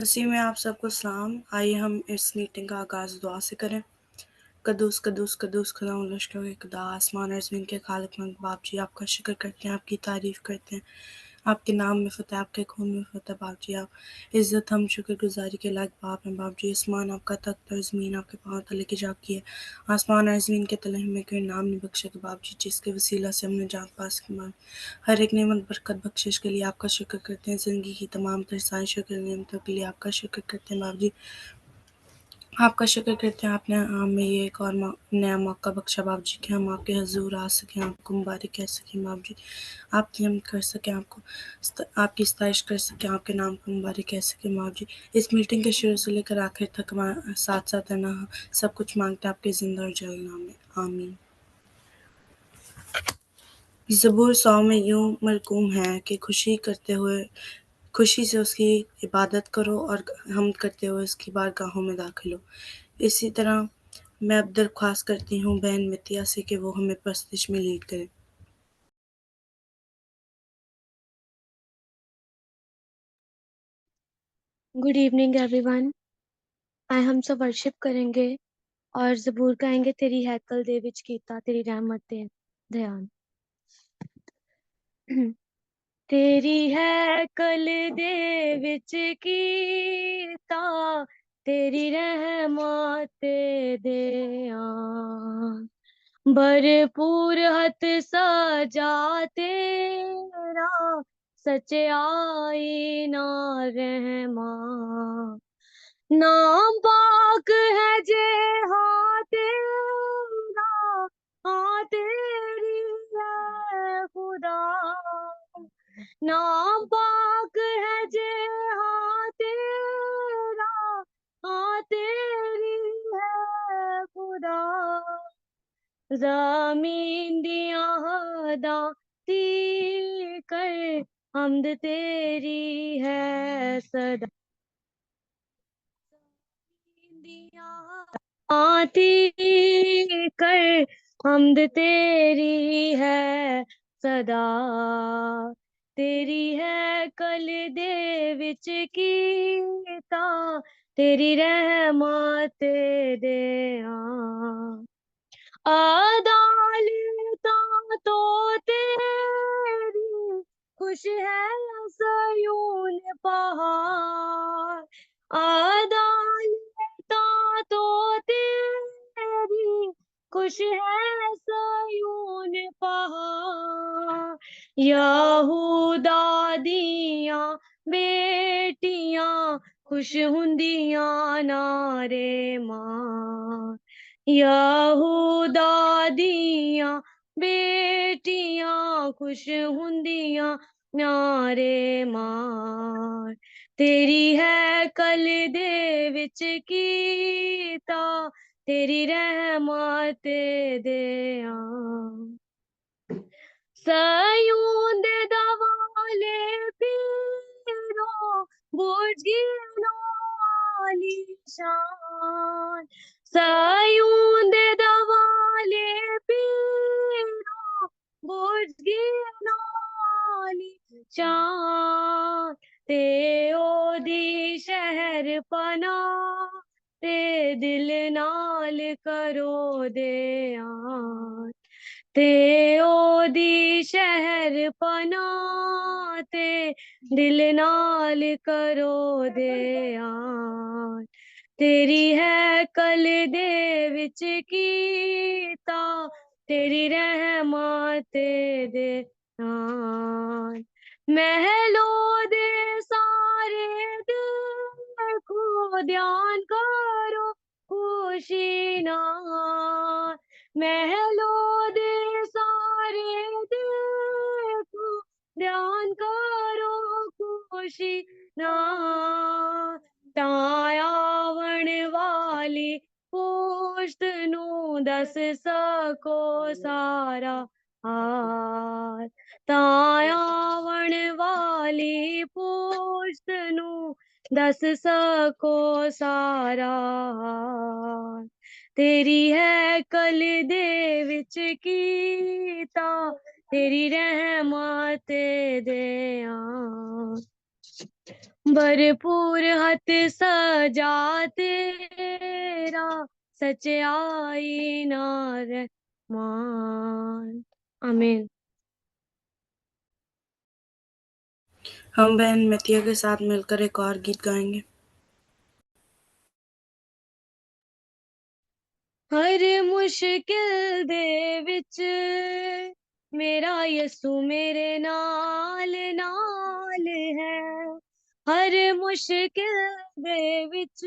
مسیح میں آپ سب کو سلام۔ آئیے ہم اس میٹنگ کا آغاز دعا سے کریں۔ قدوس قدوس قدوس خداوند لشکروں کے خدا، آسمان اور زمین کے خالق مند باپ جی، آپ کا شکر کرتے ہیں، آپ کی تعریف کرتے ہیں۔ آپ کے نام میں فتح، آپ کے خون میں فتح باپ جی۔ آپ عزت ہم شکر گزاری کے لائق باپ ہیں باپ جی۔ آسمان آپ کا تخت اور زمین آپ کے پاؤں تلے کی جا کی ہے۔ آسمان اور زمین کے تلے ہمیں کوئی نام نہیں بخشے گا باپ جی، جس کے وسیلہ سے ہم نے جان پا سکے باپ۔ ہر ایک نعمت برکت بخشش کے لیے آپ کا شکر کرتے ہیں۔ زندگی کی تمام تر آسائشوں کے نعمتوں کے لیے آپ کا شکر کرتے ہیں باپ جی۔ آپ کا شکر کرتے ہیں، آپ نے ہمیں یہ ایک اور نیا موقع بخشا باپ جی کہ ہم آپ کے حضور آ سکیں، آپ کو مبارک کہہ سکیں باپ جی، آپ کی حمد کر سکیں، آپ کی ستائش کر سکیں، آپ کے نام کو مبارک کہہ سکیں باپ جی۔ اس میٹنگ کے شروع سے لے کر آخر تک ہمارے ساتھ ساتھ رہنا، سب کچھ مانگتے ہیں آپ کے زندہ اور جلال نام میں، آمین۔ زبور 100 میں یوں مرقوم ہے کہ خوشی سے اس کی عبادت کرو اور حمد کرتے ہوئے اس کی بارگاہوں میں داخل ہو۔ اسی طرح میں اب درخواست کرتی ہوں بہن متیا سے کہ وہ ہمیں پرستش میں لیڈ کرے۔ Good evening every one. آئے ہم سب ورشپ کریں گے اور زبور گائیں گے، تیری ہیکل دے وچ کیتا تیری رحمت دے دھیان۔ تیری ہیکل دے وچ کیتا تیری رحمت دھیان، بھرپور ہتھ سجا تیرا سچائی نہ رحمان، نام پاک ہے جے ہاں تیرا، ہاں تیری ہے خدا، نام پاک ہے جے ہاں تیرا، ہاں تیری ہے خدا، زمین دیاں ہدا تی کر حمد تیری ہے صدا، آتی کر حمد تیری ہے صدا، تیری ہے کل دے وچ کیتا تیری رحمت دیاں، عدالتاں تو تیری خوش ہے صیون پہاڑ، عدالتاں تو تیری خوش ہے صیون پہاڑ، یہودا دیاں بیٹیاں خوش ہوندیاں نارے ماں، یہودا دیاں بیٹیاں خوش ہوندیاں نارے مار، تیری ہے کل دے وچ کیتا تیری رحمت دیاں، سیون دے دوالے پیرو برج گینو والی شان، سیون دے دوالے پیرو برج گینو والی شان، تے او دی شہر پناہ تے دل نال کرو دیان، تے او دی شہر پناہ تے دل نال کرو دیان، تیری ہے کل دے وچ کیتا تیری رحمت دیان، محلو دے سارے دیکھو دھیان کرو خوشی نال، محلو دے سارے دیکھو دھیان کرو خوشی نال، تاں آون والی پشت نو دس سکو سارا حال، تاں آون والی پشت نو دس سکو سارا حال، تیری ہے کل دے وچ کیتا تیری رحمت دیاں، भरपूर हाथ सजा तेरा, सच्चाई ना रहमान। आमीन। हम बहन मतिया के साथ मिलकर एक और गीत गाएंगे। हर मुश्किल दे विच मेरा यसू मेरे नाल नाल है। हर मुश्किल दे विच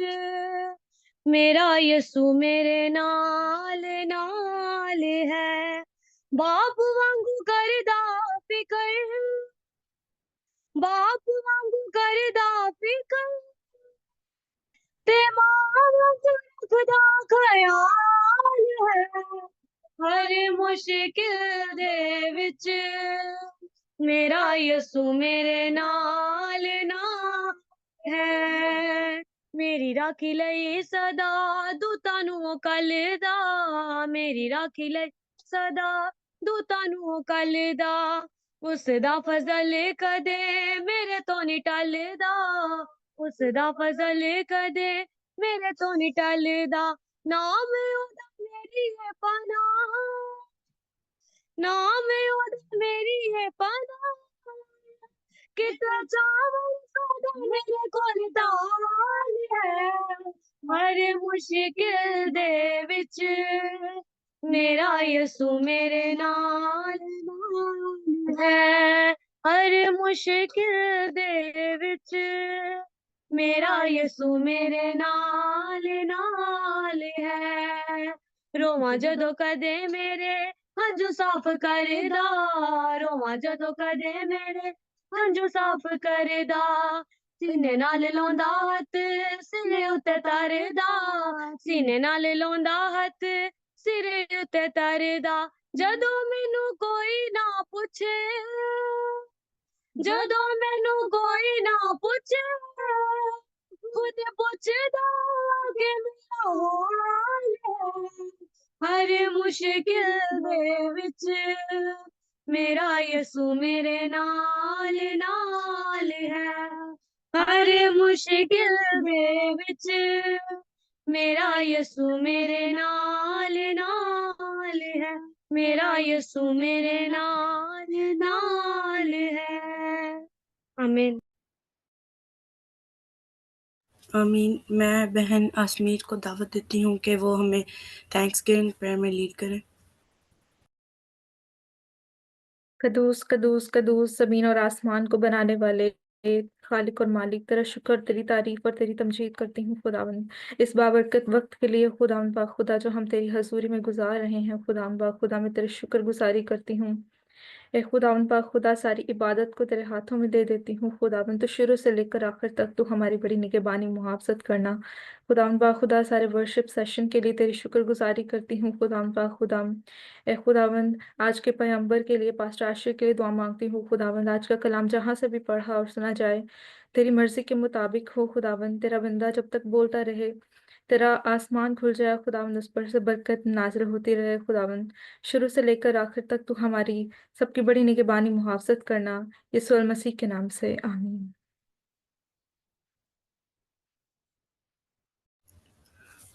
मेरा यसू मेरे नाल नाल है। बाप वांगू करदा फिकर, बाप वांगू करदा फिकर, ते मां वांगू रखदा ख्याल है। हर मुश्किल दे विच मेरा यसू मेरे नाल नाल है। मेरी राखी लई सदा दूतां नूं कलदा, मेरी राखी लई सदा दूतां नूं कलदा। उसदा फजल कदे मेरे तो नी टलदा, उसदा फजल कदे मेरे तो नी टलदा। नाम ओदा मेरी है पनाह, नाम ओदा मेरी है पनाह, किते जावां सदा मेरे कोल दाल है। हर मुश्किल दे विच मेरा यसू मेरे नाल नाल है। हर मुश्किल दे विच मेरा यसू मेरे नाल नाल है। रोवां जदों कदे मेरे हंझू साफ करदा, रोवां जदों कदे मेरे हंझू साफ करदा। सीने नाल लाउंदा हत्थ सिरे उत्ते तरदा, सीने नाल लाउंदा हत्थ सिरे उत्ते तरदा। जदों मैनू कोई ना पुछे, जदों मैनू कोई ना पुछे, खुद पुछदा कि मेरा हाल है। हर मुश्किल दे विच मेरा यसू मेरे नाल नाल है। हर मुश्किल दे विच मेरा यसू मेरे नाल नाल है। मेरा यसू मेरे नाल नाल है। आमीन। आमीन। मैं बहन आसमीर को दावत देती हूँ कि वो हमें थैंक्सगिविंग प्रेयर में लीड करें। कदूस कदूस कदूस ज़मीन और आसमान को बनाने वाले खालिक और मालिक, तेरा शुक्र, तेरी तारीफ और तेरी तमजीद करती हूँ खुदावंद, इस बाबरकत वक्त के लिए। खुदावंद बा खुदा जो हम तेरी हजूरी में गुजार रहे हैं, खुदावंद बा खुदा मैं तेरे शुक्र गुजारी करती हूँ। ए खुदावंद पाक खुदा, सारी इबादत को तेरे हाथों में दे देती हूँ खुदावंद। तो शुरू से लेकर आखिर तक तू हमारी बड़ी निगहबानी मुहाफ़ज़त करना खुदावंद पाक खुदा। सारे वर्शिप सेशन के लिए तेरी शुक्रगुजारी करती हूँ खुदावंद पाक खुदा। ए खुदावंद, आज के पैगंबर के लिए, पास्टर आशिक के लिए दुआ मांगती हूँ खुदावंद। आज का कलाम जहाँ से भी पढ़ा और सुना जाए, तेरी मर्ज़ी के मुताबिक हो खुदावंद। तेरा बंदा जब तक बोलता रहे, तेरा आसमान खुल जाए खुदावंद, उस पर से बरकत नाज़िल होती रहे खुदावंद। शुरू से लेकर आखिर तक तू हमारी सबकी बड़ी निगहबानी मुहाफ़ज़त करना, यीशु मसीह के नाम से आमीन।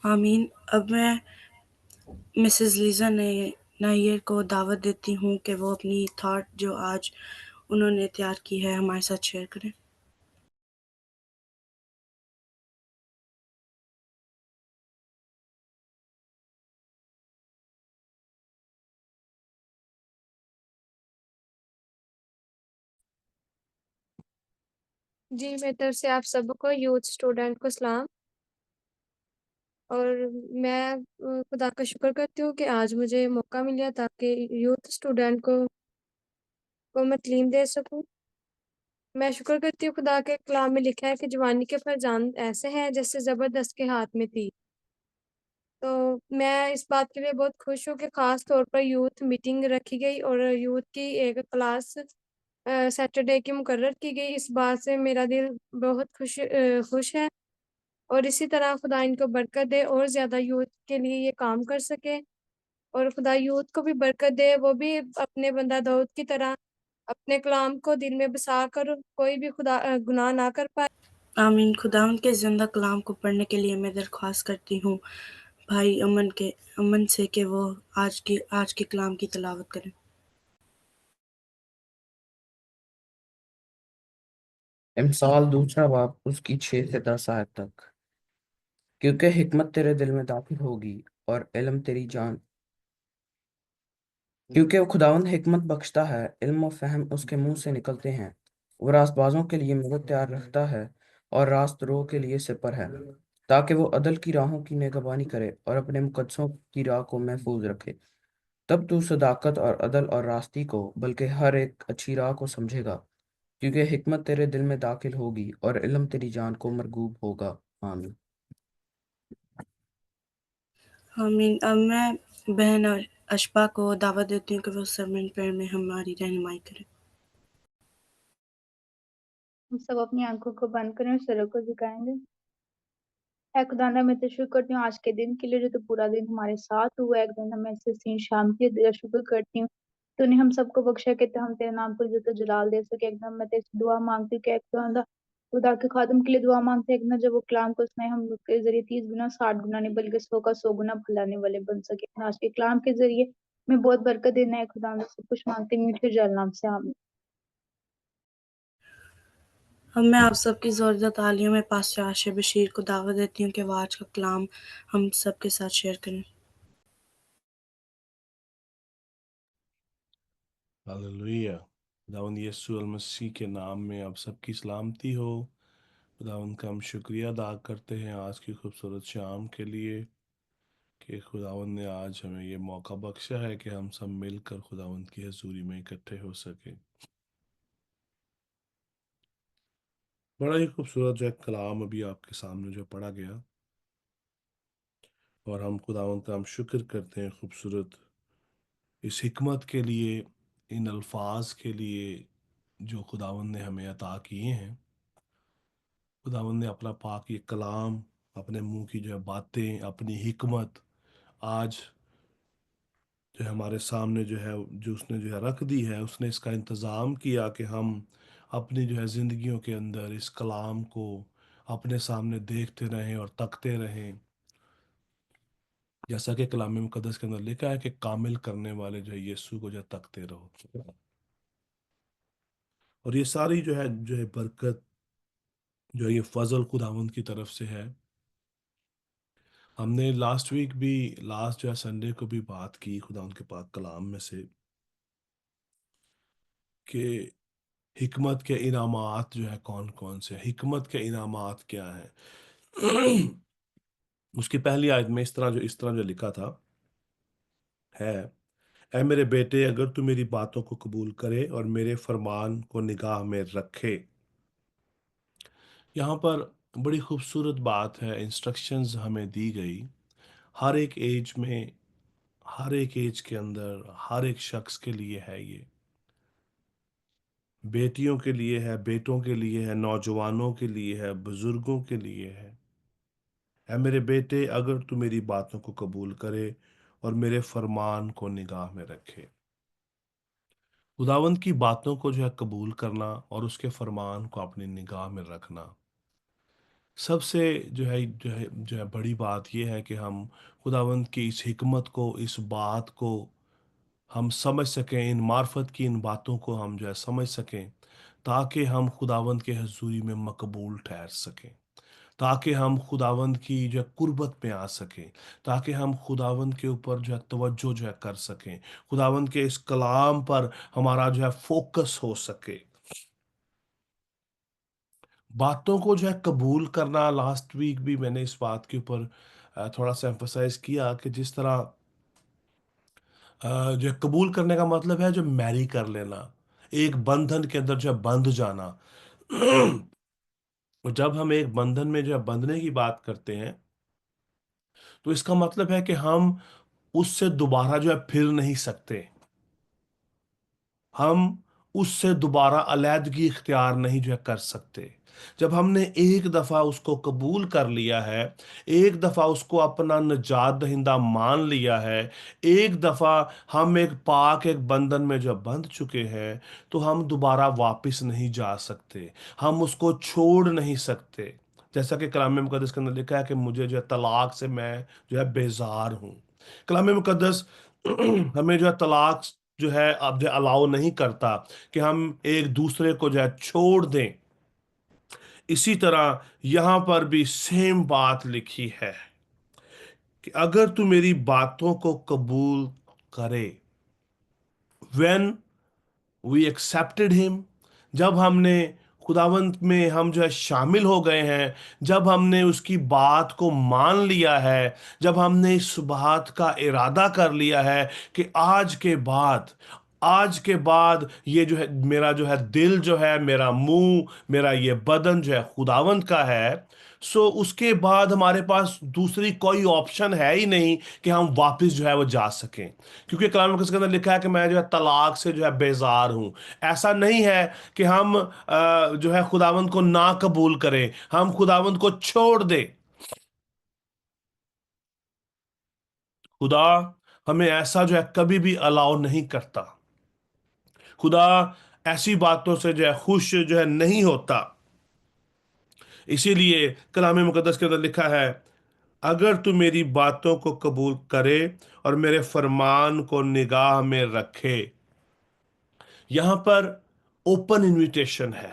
आमीन। अब मैं मिसेस लीजा नायर को दावत देती हूँ कि वो अपनी थॉट जो आज उन्होंने तैयार की है हमारे साथ शेयर करें। जी, मेरी तरफ से आप सबको, यूथ स्टूडेंट को सलाम। और मैं खुदा का शुक्र करती हूँ कि आज मुझे मौका मिला ताकि यूथ स्टूडेंट को मैं तालीम दे सकूँ। मैं शुक्र करती हूँ खुदा के कलाम में लिखा है कि जवानी के फरजान ऐसे हैं जैसे ज़बरदस्त के हाथ में थी। तो मैं इस बात के लिए बहुत खुश हूँ कि ख़ास तौर पर यूथ मीटिंग रखी गई और यूथ की एक क्लास सैटरडे की मुकर्रर की गई। इस बात से मेरा दिल बहुत खुश है। और इसी तरह खुदा इनको बरकत दे और ज़्यादा यूथ के लिए ये काम कर सके, और खुदा यूथ को भी बरकत दे, वो भी अपने बंदा दाऊद की तरह अपने कलाम को दिल में बसा कर कोई भी गुनाह ना कर पाए। आमीन। खुदावंद के ज़िंदा कलाम को पढ़ने के लिए मैं दरख्वास्त करती हूँ भाई अमन से कि वो आज के कलाम की तिलावत करें। इमसाल दूसरा बाब उसकी 6 से 10 आयत तक। क्योंकि हिकमत तेरे दिल में दाखिल होगी और इल्म तेरी जान क्योंकि वो खुदावंद हिकमत बख्शता है, इल्म और फहम उसके मुंह से निकलते हैं। वो रास्तबाजों के लिए मदद तैयार रखता है और रास्त रो के लिए सिपर है, ताकि वो अदल की राहों की निगरानी करे और अपने मुकद्दसों की राह को महफूज रखे। तब तू सदाकत और अदल और रास्ती को, बल्कि हर एक अच्छी राह को समझेगा, क्योंकि हिकमत तेरे दिल में दाखिल होगी और इल्म तेरी जान को मरगूब होगा। आमीन। आमीन। अब मैं बहन अशबा को दावत देती हूँ कि वो सरमन प्रेयर में हमारी रहनुमाई करें। हम सब अपनी आंखों को बंद करें और सरों को झुकाएंगे। है खुदाना, मैं तो शुक्र करती हूँ आज के दिन के लिए जो तो पूरा दिन हमारे साथ हुआ है। खुदाना, मैं इस हसीन शाम के लिए तेरा शुक्र करती हूँ तूने हम सबको बख्शा कि हम तेरे नाम को जो तो जलाल दे सके। एकदम मैं तेरे दुआ मांगती हूँ कि खुदा खुदा के खादम के लिए दुआ मांगते हैं जब वो कलाम को सुनाए हम लोग के जरिए 30 गुना 60 गुना नहीं बल्कि 100 का 100 गुना फैलाने वाले बन सके। आज के कलाम के जरिए मैं बहुत बरकत देना है खुदा, सब कुछ मांगते हैं मीठे जल नाम से, आमीन। अब मैं आप सबकी ज़ोरदार तालियों में पास्टर आशिफ बशीर को दावत देती हूँ कि वो आज का कलाम हम सबके साथ शेयर करें। हालेलुया। खुदावंद यीशु मसीह के नाम में आप सबकी सलामती हो। खुदावंद का हम शुक्रिया अदा करते हैं आज की खूबसूरत शाम के लिए कि खुदावंद ने आज हमें ये मौका बख्शा है कि हम सब मिलकर खुदावंद की हजूरी में इकट्ठे हो सकें। बड़ा ही खूबसूरत जो है कलाम अभी आपके सामने जो पढ़ा गया, और हम खुदावंद का हम शुक्र करते हैं खूबसूरत इस हिकमत के लिए, इन अल्फाज के लिए जो खुदावंद ने हमें अता किए हैं। खुदावंद ने अपना पाक ये कलाम, अपने मुंह की जो है बातें, अपनी हिकमत आज जो है हमारे सामने जो है जो उसने जो है रख दी है। उसने इसका इंतज़ाम किया कि हम अपनी जो है ज़िंदगियों के अंदर इस कलाम को अपने सामने देखते रहें और तकते रहें। जैसा कि कलाम मुकद्दस के अंदर लिखा है कि कामिल करने वाले जो है यीशु को जो है तकते रहो। और ये सारी जो है बरकत, जो है ये फजल खुदावंद की तरफ से है। हमने लास्ट वीक भी, लास्ट जो है संडे को भी बात की खुदा उनके पाक कलाम में से कि हिकमत के इनामात जो है कौन कौन से, हिकमत के इनामात क्या हैं। उसकी पहली आयत में इस तरह जो लिखा था है, ऐ मेरे बेटे, अगर तू मेरी बातों को कबूल करे और मेरे फरमान को निगाह में रखे। यहाँ पर बड़ी खूबसूरत बात है, इंस्ट्रक्शंस हमें दी गई। हर एक एज में, हर एक एज के अंदर, हर एक शख्स के लिए है ये। बेटियों के लिए है, बेटों के लिए है, नौजवानों के लिए है, बुजुर्गों के लिए है। ऐ मेरे बेटे, अगर तू मेरी बातों को कबूल करे और मेरे फरमान को निगाह में रखे। खुदावंद की बातों को जो है कबूल करना और उसके फरमान को अपनी निगाह में रखना, सबसे जो है बड़ी बात यह है कि हम खुदावंद की इस हिकमत को, इस बात को हम समझ सकें, इन मार्फत की इन बातों को हम जो है समझ सकें, ताकि हम खुदावंद के हजूरी में मकबूल ठहर सकें, ताकि हम खुदावंद की जो है कुर्बत में आ सकें, ताकि हम खुदावंद के ऊपर जो है तवज्जो जो है कर सकें, खुदावंद के इस कलाम पर हमारा जो है फोकस हो सके। बातों को जो है कबूल करना, लास्ट वीक भी मैंने इस बात के ऊपर थोड़ा सा एम्फसाइज किया कि जिस तरह जो है कबूल करने का मतलब है जो मैरी कर लेना, एक बंधन के अंदर जो है बंध जाना। और जब हम एक बंधन में जो है बंधने की बात करते हैं, तो इसका मतलब है कि हम उससे दोबारा जो है फिर नहीं सकते, हम उससे दोबारा अलैदगी इख्तियार नहीं जो है कर सकते। जब हमने एक दफा उसको कबूल कर लिया है, एक दफा उसको अपना निजात दहिंदा मान लिया है, एक दफा हम एक पाक एक बंधन में जब बंध चुके हैं, तो हम दोबारा वापस नहीं जा सकते, हम उसको छोड़ नहीं सकते। जैसा कि कलाम मुकद्दस के अंदर लिखा है कि मुझे जो है तलाक से मैं जो है बेजार हूँ। कलाम मुकद्दस हमें जो है तलाक जो है अब जो अलाउ नहीं करता कि हम एक दूसरे को जो है छोड़ दें। इसी तरह यहां पर भी सेम बात लिखी है कि अगर तू मेरी बातों को कबूल करे, when we accepted him, जब हमने खुदावंत में हम जो है शामिल हो गए हैं, जब हमने उसकी बात को मान लिया है, जब हमने इस बात का इरादा कर लिया है कि आज के बाद ये जो है मेरा जो है दिल जो है, मेरा मुंह, मेरा ये बदन जो है खुदावंत का है, सो उसके बाद हमारे पास दूसरी कोई ऑप्शन है ही नहीं कि हम वापस जो है वो जा सकें। क्योंकि कलाम मुकद्दस के अंदर लिखा है कि मैं जो है तलाक से जो है बेजार हूं। ऐसा नहीं है कि हम जो है खुदावंद को ना कबूल करें, हम खुदावंद को छोड़ दें। खुदा हमें ऐसा जो है कभी भी अलाउ नहीं करता। खुदा ऐसी बातों से जो है खुश जो है नहीं होता। इसीलिए कलाम मुकद्दस के अंदर लिखा है, अगर तू मेरी बातों को कबूल करे और मेरे फरमान को निगाह में रखे। यहां पर ओपन इनविटेशन है,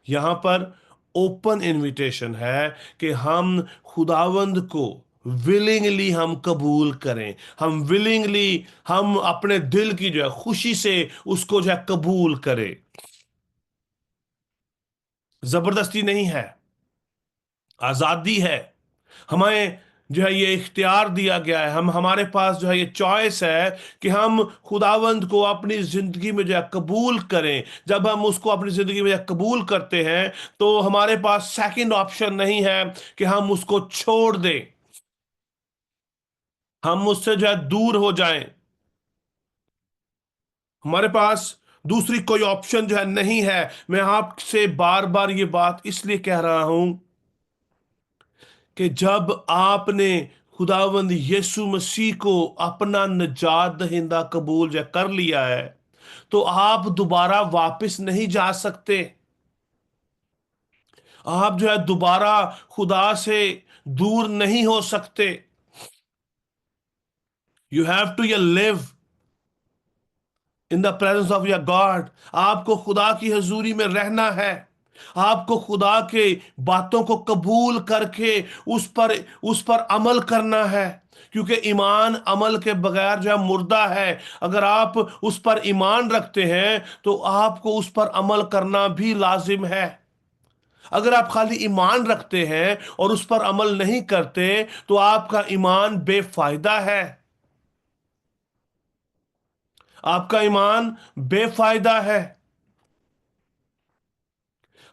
यहां पर ओपन इनविटेशन है कि हम खुदावंद को विलिंगली हम कबूल करें, हम विलिंगली हम अपने दिल की जो है खुशी से उसको जो है कबूल करें। जबरदस्ती नहीं है, आजादी है। हमें जो है ये इख्तियार दिया गया है, हम हमारे पास जो है ये चॉइस है कि हम खुदावंद को अपनी जिंदगी में जो है कबूल करें। जब हम उसको अपनी जिंदगी में जो है कबूल करते हैं, तो हमारे पास सेकंड ऑप्शन नहीं है कि हम उसको छोड़ दें, हम उससे जो है दूर हो जाएं। हमारे पास दूसरी कोई ऑप्शन जो है नहीं है। मैं आपसे बार बार ये बात इसलिए कह रहा हूं कि जब आपने खुदावंद यीशु मसीह को अपना निजात दहिंदा कबूल जो कर लिया है, तो आप दोबारा वापस नहीं जा सकते। आप जो है दोबारा खुदा से दूर नहीं हो सकते। You have to live in the presence of your God. आपको खुदा की हजूरी में रहना है, आपको खुदा के बातों को कबूल करके उस पर अमल करना है। क्योंकि ईमान अमल के बगैर जो है मुर्दा है। अगर आप उस पर ईमान रखते हैं तो आपको उस पर अमल करना भी लाजिम है। अगर आप खाली ईमान रखते हैं और उस पर अमल नहीं करते तो आपका ईमान बेफायदा है, आपका ईमान बेफायदा है।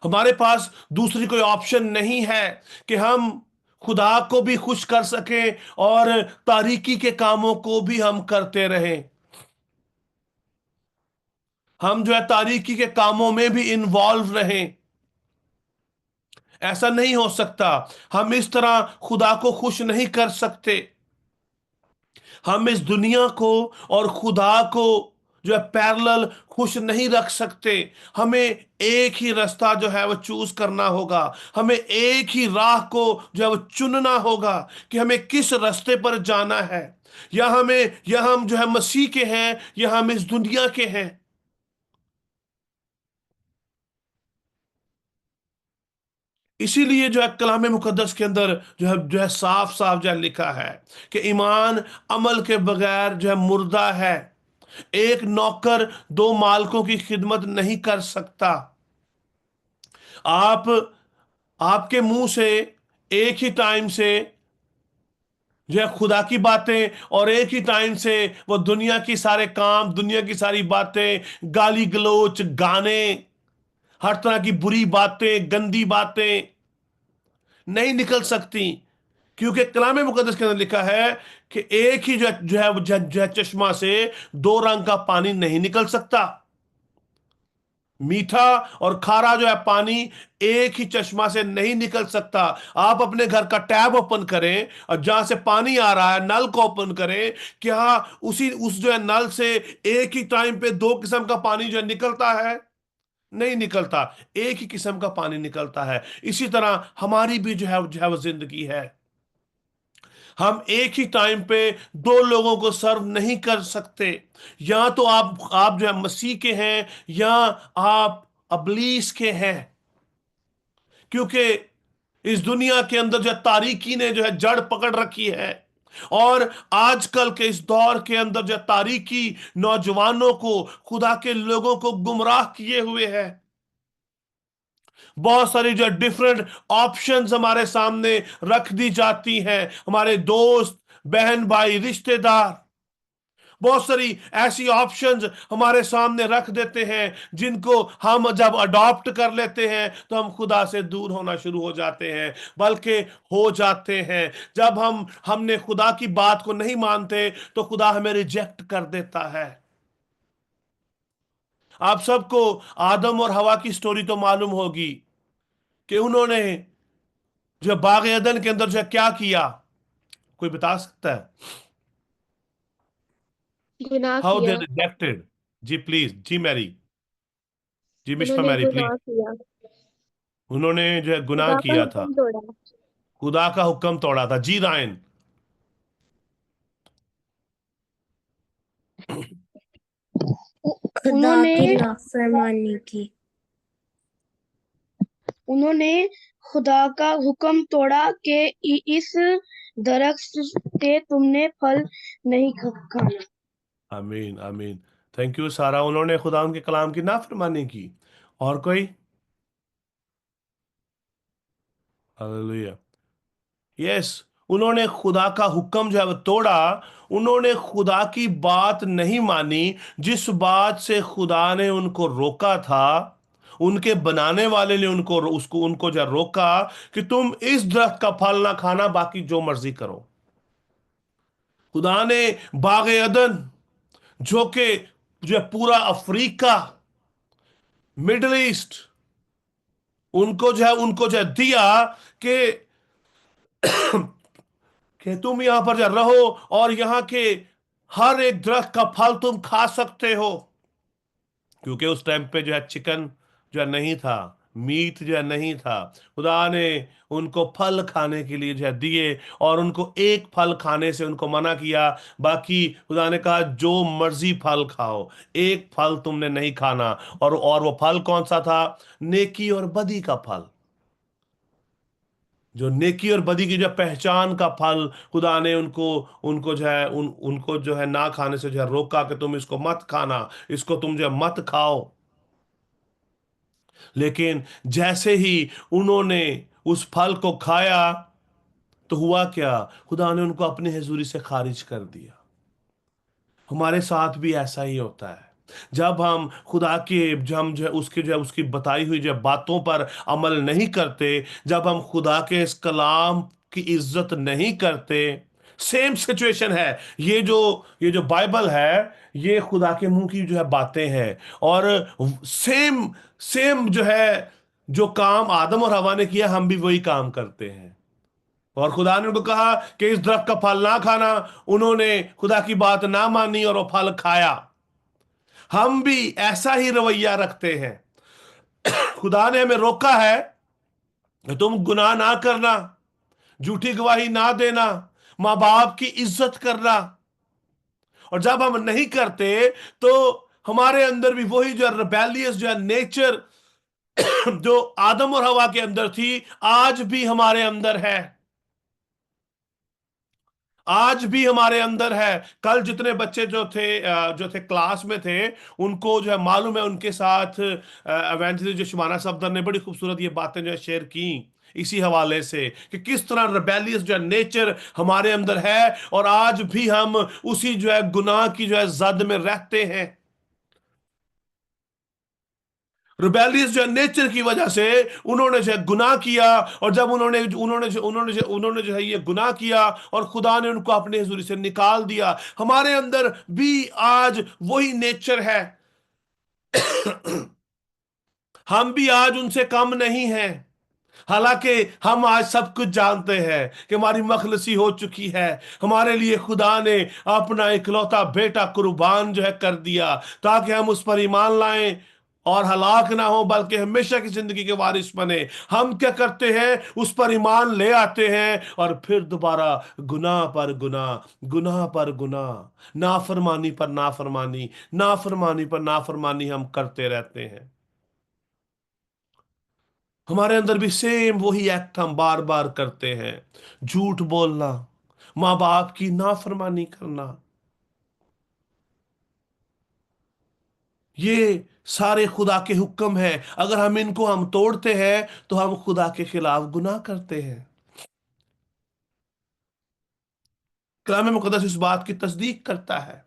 हमारे पास दूसरी कोई ऑप्शन नहीं है कि हम खुदा को भी खुश कर सकें और तारीकी के कामों को भी हम करते रहें। हम जो है तारीकी के कामों में भी इन्वॉल्व रहें। ऐसा नहीं हो सकता। हम इस तरह खुदा को खुश नहीं कर सकते। हम इस दुनिया को और खुदा को जो है पैरेलल खुश नहीं रख सकते। हमें एक ही रास्ता जो है वो चूज करना होगा। हमें एक ही राह को जो है वो चुनना होगा कि हमें किस रास्ते पर जाना है। या हम जो है मसीह के हैं या हम इस दुनिया के हैं। इसीलिए जो है कलाम मुकद्दस के अंदर जो है साफ साफ जो है लिखा है कि ईमान अमल के बगैर जो है मुर्दा है। एक नौकर दो मालिकों की खिदमत नहीं कर सकता। आप आपके मुंह से एक ही टाइम से जो है खुदा की बातें और एक ही टाइम से वो दुनिया की सारे काम, दुनिया की सारी बातें, गाली गलोच, गाने, हर तरह की बुरी बातें, गंदी बातें नहीं निकल सकती। क्योंकि कलाम मुकद्दस के अंदर लिखा है कि एक ही जो है चश्मा से दो रंग का पानी नहीं निकल सकता। میٹھا اور کھارا جو ہے پانی ایک ہی چشمہ سے نہیں نکل سکتا. آپ اپنے گھر کا ٹیب اوپن کریں اور جہاں سے پانی آ رہا ہے نل کو اوپن کریں, کیا اس جو ہے نل سے ایک ہی ٹائم پہ دو قسم کا پانی جو ہے نکلتا ہے؟ نہیں نکلتا, ایک ہی قسم کا پانی نکلتا ہے. اسی طرح ہماری بھی جو ہے وہ زندگی ہے. ہم ایک ہی ٹائم پہ دو لوگوں کو سرو نہیں کر سکتے. یا تو آپ جو ہے مسیح کے ہیں یا آپ ابلیس کے ہیں, کیونکہ اس دنیا کے اندر جو ہے تاریکی نے جو ہے جڑ پکڑ رکھی ہے, اور آج کل کے اس دور کے اندر جو ہے تاریکی نوجوانوں کو, خدا کے لوگوں کو گمراہ کیے ہوئے ہے. بہت ساری جو ڈفرینٹ آپشنز ہمارے سامنے رکھ دی جاتی ہیں. ہمارے دوست, بہن بھائی, رشتہ دار بہت ساری ایسی آپشنز ہمارے سامنے رکھ دیتے ہیں جن کو ہم جب اڈاپٹ کر لیتے ہیں تو ہم خدا سے دور ہونا شروع ہو جاتے ہیں, بلکہ ہو جاتے ہیں. جب ہم نے خدا کی بات کو نہیں مانتے تو خدا ہمیں ریجیکٹ کر دیتا ہے. آپ سب کو آدم اور حوا کی سٹوری تو معلوم ہوگی کہ انہوں نے جو باغ عدن کے اندر جو ہے کیا کیا, کوئی بتا سکتا ہے؟ گناہ ہاؤ دے کیا. ریجیکٹڈ. جی پلیز, جی میری, جی انہوں مشفا نے میری پلیز. گناہ کیا, انہوں نے جو ہے گناہ خدا کا کیا تھا, حکم توڑا. خدا کا حکم توڑا تھا. جی رائن. خدا کی نافرمانی کی. انہوں نے خدا کا حکم توڑا کہ اس درخت سے تم نے پھل نہیں کھانا. آمین آمین. تھینک یو سارا. انہوں نے خدا ان کے کلام کی نافرمانی کی. اور کوئی؟ ہاللیلویہ. یس, انہوں نے خدا کا حکم جو ہے وہ توڑا. انہوں نے خدا کی بات نہیں مانی, جس بات سے خدا نے ان کو روکا تھا. ان کے بنانے والے نے ان کو جو ہے روکا کہ تم اس درخت کا پھل نہ کھانا, باقی جو مرضی کرو. خدا نے باغ عدن جو کہ جو ہے پورا افریقہ, مڈل ایسٹ, ان کو جو ہے دیا کہ تم یہاں پر جو رہو اور یہاں کے ہر ایک درخت کا پھل تم کھا سکتے ہو. کیونکہ اس ٹائم پہ جو ہے چکن جو ہے نہیں تھا, میٹ جو ہے نہیں تھا. خدا نے ان کو پھل کھانے کے لیے جو ہے دیے, اور ان کو ایک پھل کھانے سے ان کو منع کیا. باقی خدا نے کہا جو مرضی پھل کھاؤ, ایک پھل تم نے نہیں کھانا. اور وہ پھل کون سا تھا؟ نیکی اور بدی کا پھل. جو نیکی اور بدی کی جو پہچان کا پھل خدا نے ان کو جو ہے نہ کھانے سے جو ہے روکا کہ تم اس کو مت کھانا, اس کو تم جو ہے مت کھاؤ. لیکن جیسے ہی انہوں نے اس پھل کو کھایا تو ہوا کیا؟ خدا نے ان کو اپنی حضوری سے خارج کر دیا. ہمارے ساتھ بھی ایسا ہی ہوتا ہے. جب ہم خدا کے ہم جو ہے اس کی بتائی ہوئی جو باتوں پر عمل نہیں کرتے, جب ہم خدا کے اس کلام کی عزت نہیں کرتے, سیم سچویشن ہے. یہ جو بائبل ہے یہ خدا کے منہ کی جو ہے باتیں ہیں, اور سیم جو ہے جو کام آدم اور حوا نے کیا ہم بھی وہی کام کرتے ہیں. اور خدا نے ان کو کہا کہ اس درخت کا پھل نہ کھانا, انہوں نے خدا کی بات نہ مانی اور وہ پھل کھایا. ہم بھی ایسا ہی رویہ رکھتے ہیں. خدا نے ہمیں روکا ہے کہ تم گناہ نہ کرنا, جھوٹی گواہی نہ دینا, ماں باپ کی عزت کرنا. اور جب ہم نہیں کرتے تو ہمارے اندر بھی وہی جو ریبیلیس جو ہے نیچر جو آدم اور حوا کے اندر تھی, آج بھی ہمارے اندر ہے. آج بھی ہمارے اندر ہے. کل جتنے بچے جو تھے کلاس میں تھے, ان کو جو ہے معلوم ہے ان کے ساتھ ایونجلسٹ جو شبانہ صفدر نے بڑی خوبصورت یہ باتیں جو ہے شیئر کی اسی حوالے سے کہ کس طرح ریبیلیس جو ہے نیچر ہمارے اندر ہے, اور آج بھی ہم اسی جو ہے گناہ کی جو ہے زد میں رہتے ہیں. ریبیلیس جو ہے نیچر کی وجہ سے انہوں نے جو ہے گناہ کیا, اور جب انہوں نے جو ہے یہ گناہ کیا اور خدا نے ان کو اپنے حضوری سے نکال دیا. ہمارے اندر بھی آج وہی نیچر ہے. हम भी आज उनसे कम नहीं हैं। हालांकि हम आज सब कुछ जानते हैं कि हमारी मखलसी हो चुकी है, हमारे लिए खुदा ने अपना इकलौता बेटा कुर्बान जो है कर दिया, ताकि हम उस पर ईमान लाएं और हलाक ना हो बल्कि हमेशा की जिंदगी के वारिस बने। हम क्या करते हैं, उस पर ईमान ले आते हैं और फिर दोबारा गुनाह पर गुनाह, गुनाह पर गुनाह, नाफरमानी पर नाफरमानी, नाफरमानी पर नाफरमानी हम करते रहते हैं। हमारे अंदर भी सेम वही एक्ट हम बार बार करते हैं। झूठ बोलना, माँ बाप की नाफरमानी करना, ये सारे खुदा के हुक्म हैं। अगर हम तोड़ते हैं तो हम खुदा के खिलाफ गुनाह करते हैं। कलाम मुकद्दस इस बात की तस्दीक करता है।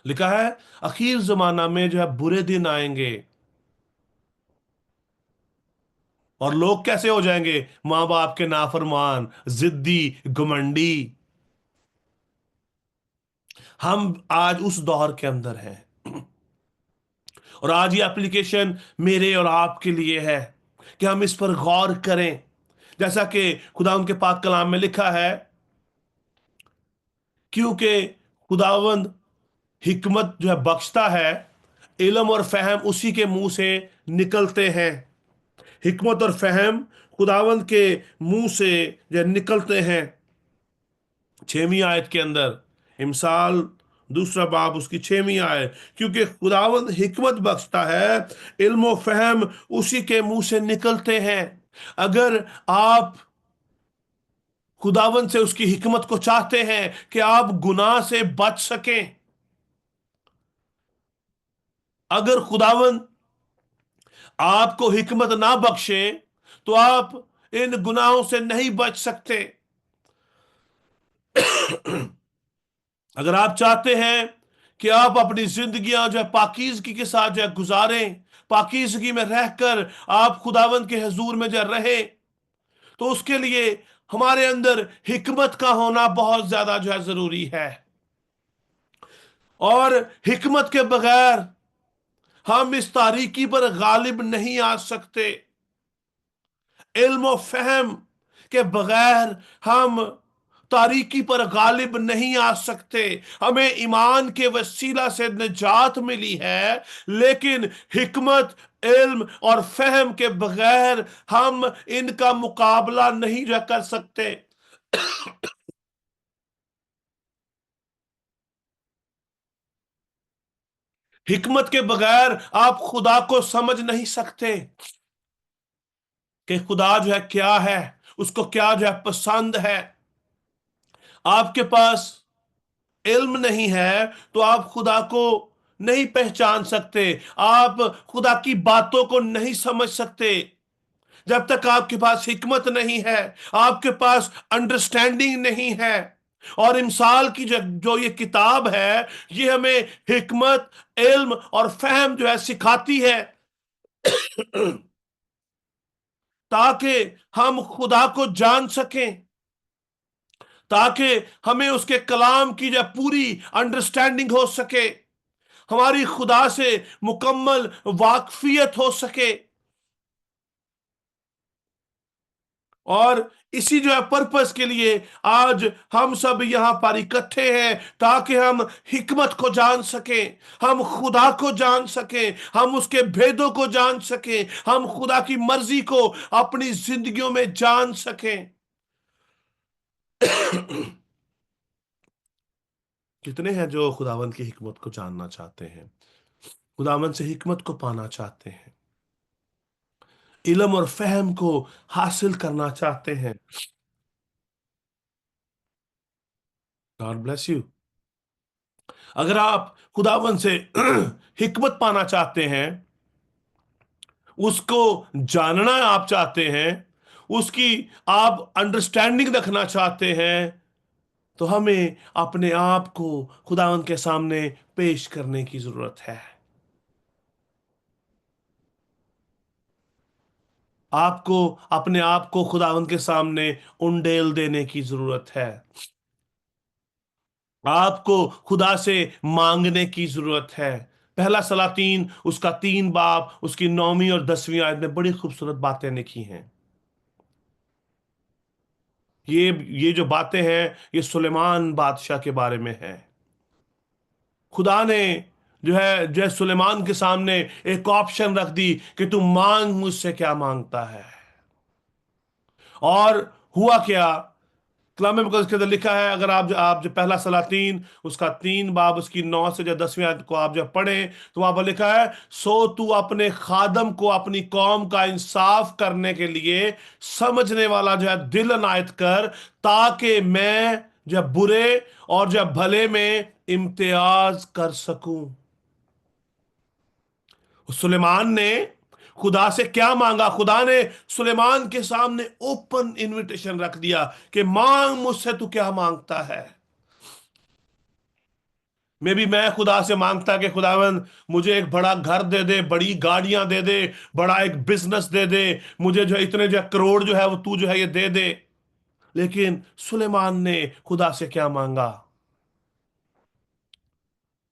लिखा है, आखिर जमाना में जो है बुरे दिन आएंगे और लोग कैसे हो जाएंगे, माँ बाप के नाफरमान, जिद्दी, घमंडी। हम आज उस दौर के अंदर हैं और आज ये एप्लीकेशन मेरे और आपके लिए है कि हम इस पर गौर करें। जैसा कि खुदा उनके पाक कलाम में लिखा है, क्योंकि खुदावंद हिकमत जो है बख्शता है, इल्म और फहम उसी के मुंह से निकलते हैं। हिकमत और फहम खुदावंद के मुंह से जो निकलते हैं। 6वीं आयत के अंदर, इमसाल दूसरा बाब उसकी 6वीं आयत, क्योंकि खुदावंद हिकमत बख्शता है, इल्म और फहम उसी के मुंह से निकलते हैं। अगर आप खुदावंद से उसकी हिकमत को चाहते हैं कि आप गुनाह से बच सकें, अगर खुदावंद आपको हिकमत ना बख्शे तो आप इन गुनाहों से नहीं बच सकते। अगर आप चाहते हैं कि आप अपनी जिंदगियां जो है पाकीज़गी के साथ जो है गुजारें, पाकीज़गी में रहकर आप खुदावंद के हजूर में जो रहे, तो उसके लिए हमारे अंदर हिकमत का होना बहुत ज्यादा जो है जरूरी है। और हिकमत के बगैर हम इस तारीकी पर गालिब नहीं आ सकते। इल्म और फहम के बगैर हम तारीकी पर गालिब नहीं आ सकते। हमें ईमान के वसीला से निजात मिली है, लेकिन हिकमत, इल्म और फहम के बगैर हम इनका मुकाबला नहीं कर सकते। हिकमत के बगैर आप खुदा को समझ नहीं सकते कि खुदा जो है क्या है, उसको क्या जो है पसंद है। आपके पास इल्म नहीं है तो आप खुदा को नहीं पहचान सकते, आप खुदा की बातों को नहीं समझ सकते। जब तक आपके पास हिकमत नहीं है, आपके पास अंडरस्टैंडिंग नहीं है। और इमसाल की जो ये किताब है, ये हमें हिकमत, इल्म और फहम जो है सिखाती है ताकि हम खुदा को जान सकें, ताकि हमें उसके कलाम की जो पूरी अंडरस्टैंडिंग हो सके, हमारी खुदा से मुकम्मल वाकफियत हो सके। और इसी जो है पर्पस के लिए आज हम सब यहां पर इकट्ठे हैं, ताकि हम हिकमत को जान सकें, हम खुदा को जान सकें, हम उसके भेदों को जान सकें, हम खुदा की मर्जी को अपनी जिंदगियों में जान सकें। कितने हैं जो खुदावंद की हिकमत को जानना चाहते हैं, खुदावंद से हिकमत को पाना चाहते हैं, इल्म और फहम को हासिल करना चाहते हैं। God bless you. अगर आप खुदावंद से हिकमत पाना चाहते हैं, उसको जानना आप चाहते हैं, उसकी आप अंडरस्टैंडिंग रखना चाहते हैं, तो हमें अपने आप को खुदावंद के सामने पेश करने की जरूरत है। आपको अपने आप को खुदावंद के सामने उंडेल देने की जरूरत है। आपको खुदा से मांगने की जरूरत है। پہلا سلاطین اس کا 3 باب اس کی 9ویں اور 10ویں آیت میں بڑی خوبصورت باتیں لکھی ہیں. یہ جو باتیں ہیں یہ سلیمان بادشاہ کے بارے میں ہے. خدا نے جو ہے سلیمان کے سامنے ایک آپشن رکھ دی کہ تم مانگ مجھ سے کیا مانگتا ہے. اور ہوا کیا؟ کلام مقدس کے اندر لکھا ہے، اگر آپ جو پہلا سلاطین اس کا 3 باب اس کی 9 سے جو 10ویں آیت کو آپ جب پڑھیں تو وہاں پر لکھا ہے، سو تو اپنے خادم کو اپنی قوم کا انصاف کرنے کے لیے سمجھنے والا جو ہے دل عنایت کر، تاکہ میں جب برے اور جب بھلے میں امتیاز کر سکوں. سلیمان نے خدا سے کیا مانگا؟ خدا نے سلیمان کے سامنے اوپن انویٹیشن رکھ دیا کہ مانگ مجھ سے تو کیا مانگتا ہے. میں خدا سے مانگتا کہ خداوند مجھے ایک بڑا گھر دے دے، بڑی گاڑیاں دے دے، بڑا ایک بزنس دے دے، مجھے جو اتنے جو کروڑ جو ہے وہ تو جو ہے یہ دے دے. لیکن سلیمان نے خدا سے کیا مانگا؟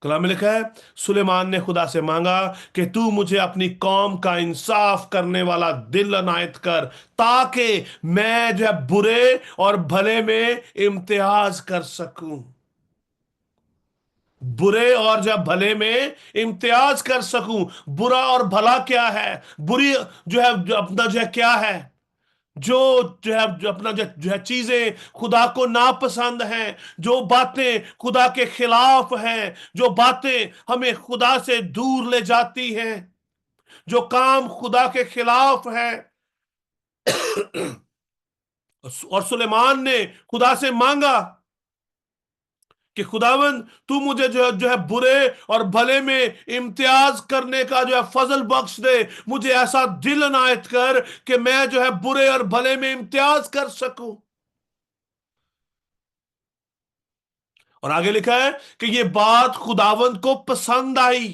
کلام میں لکھا ہے سلیمان نے خدا سے مانگا کہ تو مجھے اپنی قوم کا انصاف کرنے والا دل عنایت کر، تاکہ میں جو ہے برے اور بھلے میں امتیاز کر سکوں. برے اور جب بھلے میں امتیاز کر سکوں. برا اور بھلا کیا ہے؟ بری جو ہے جو اپنا جو ہے کیا ہے؟ جو ہے جو اپنا جو ہے چیزیں خدا کو ناپسند ہیں، جو باتیں خدا کے خلاف ہیں، جو باتیں ہمیں خدا سے دور لے جاتی ہیں، جو کام خدا کے خلاف ہیں. اور سلیمان نے خدا سے مانگا کہ خداوند تو مجھے جو ہے برے اور بھلے میں امتیاز کرنے کا جو ہے فضل بخش دے، مجھے ایسا دل عنایت کر کہ میں جو ہے برے اور بھلے میں امتیاز کر سکوں. اور آگے لکھا ہے کہ یہ بات خداوند کو پسند آئی.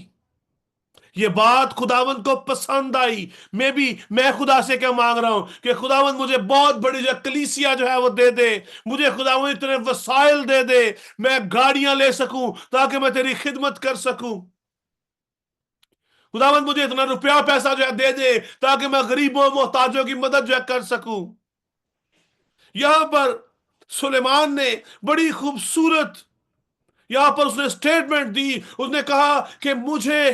یہ بات خداوند کو پسند آئی. میں خدا سے کیا مانگ رہا ہوں کہ خداوند مجھے بہت بڑی جو کلیسیا جو ہے وہ دے دے، مجھے خداوند اتنے وسائل دے دے، میں گاڑیاں لے سکوں تاکہ میں تیری خدمت کر سکوں. خداوند مجھے اتنا روپیہ پیسہ جو ہے دے دے تاکہ میں غریبوں محتاجوں کی مدد جو ہے کر سکوں. یہاں پر سلیمان نے بڑی خوبصورت یہاں پر اس نے سٹیٹمنٹ دی. اس نے کہا کہ مجھے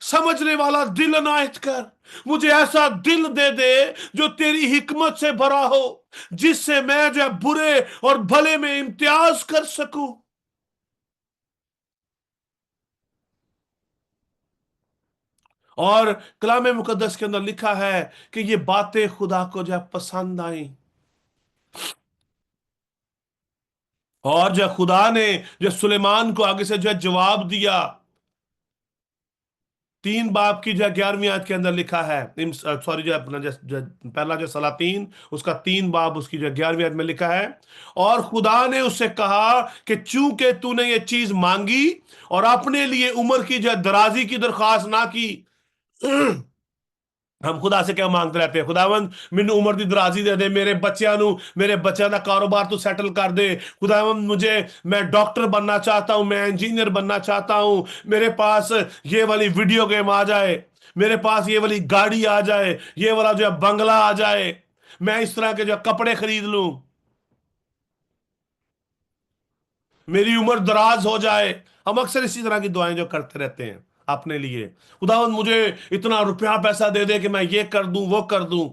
سمجھنے والا دل عنایت کر، مجھے ایسا دل دے دے جو تیری حکمت سے بھرا ہو، جس سے میں جو ہے برے اور بھلے میں امتیاز کر سکوں. اور کلام مقدس کے اندر لکھا ہے کہ یہ باتیں خدا کو جو ہے پسند آئیں. اور جو خدا نے جو سلیمان کو آگے سے جو ہے جواب دیا، 3 باب کی جو 11ویں آیت کے اندر لکھا ہے، سوری جو اپنا پہلا جو سلاطین اس کا 3 باب اس کی جو 11ویں آیت میں لکھا ہے، اور خدا نے اس سے کہا کہ چونکہ تو نے یہ چیز مانگی اور اپنے لیے عمر کی جو درازی کی درخواست نہ کی. ہم خدا سے کیا مانگتے رہتے ہیں؟ خداوند مینوں عمر دی درازی دے دے، میرے بچیاں دا کاروبار تو سیٹل کر دے. خداوند میں ڈاکٹر بننا چاہتا ہوں، میں انجینئر بننا چاہتا ہوں، میرے پاس یہ والی ویڈیو گیم آ جائے، میرے پاس یہ والی گاڑی آ جائے، یہ والا جو ہے بنگلہ آ جائے، میں اس طرح کے جو کپڑے خرید لوں، میری عمر دراز ہو جائے. ہم اکثر اسی طرح کی دعائیں جو کرتے رہتے ہیں اپنے لیے. خداوند مجھے اتنا روپیہ پیسہ دے دے کہ میں یہ کر دوں وہ کر دوں.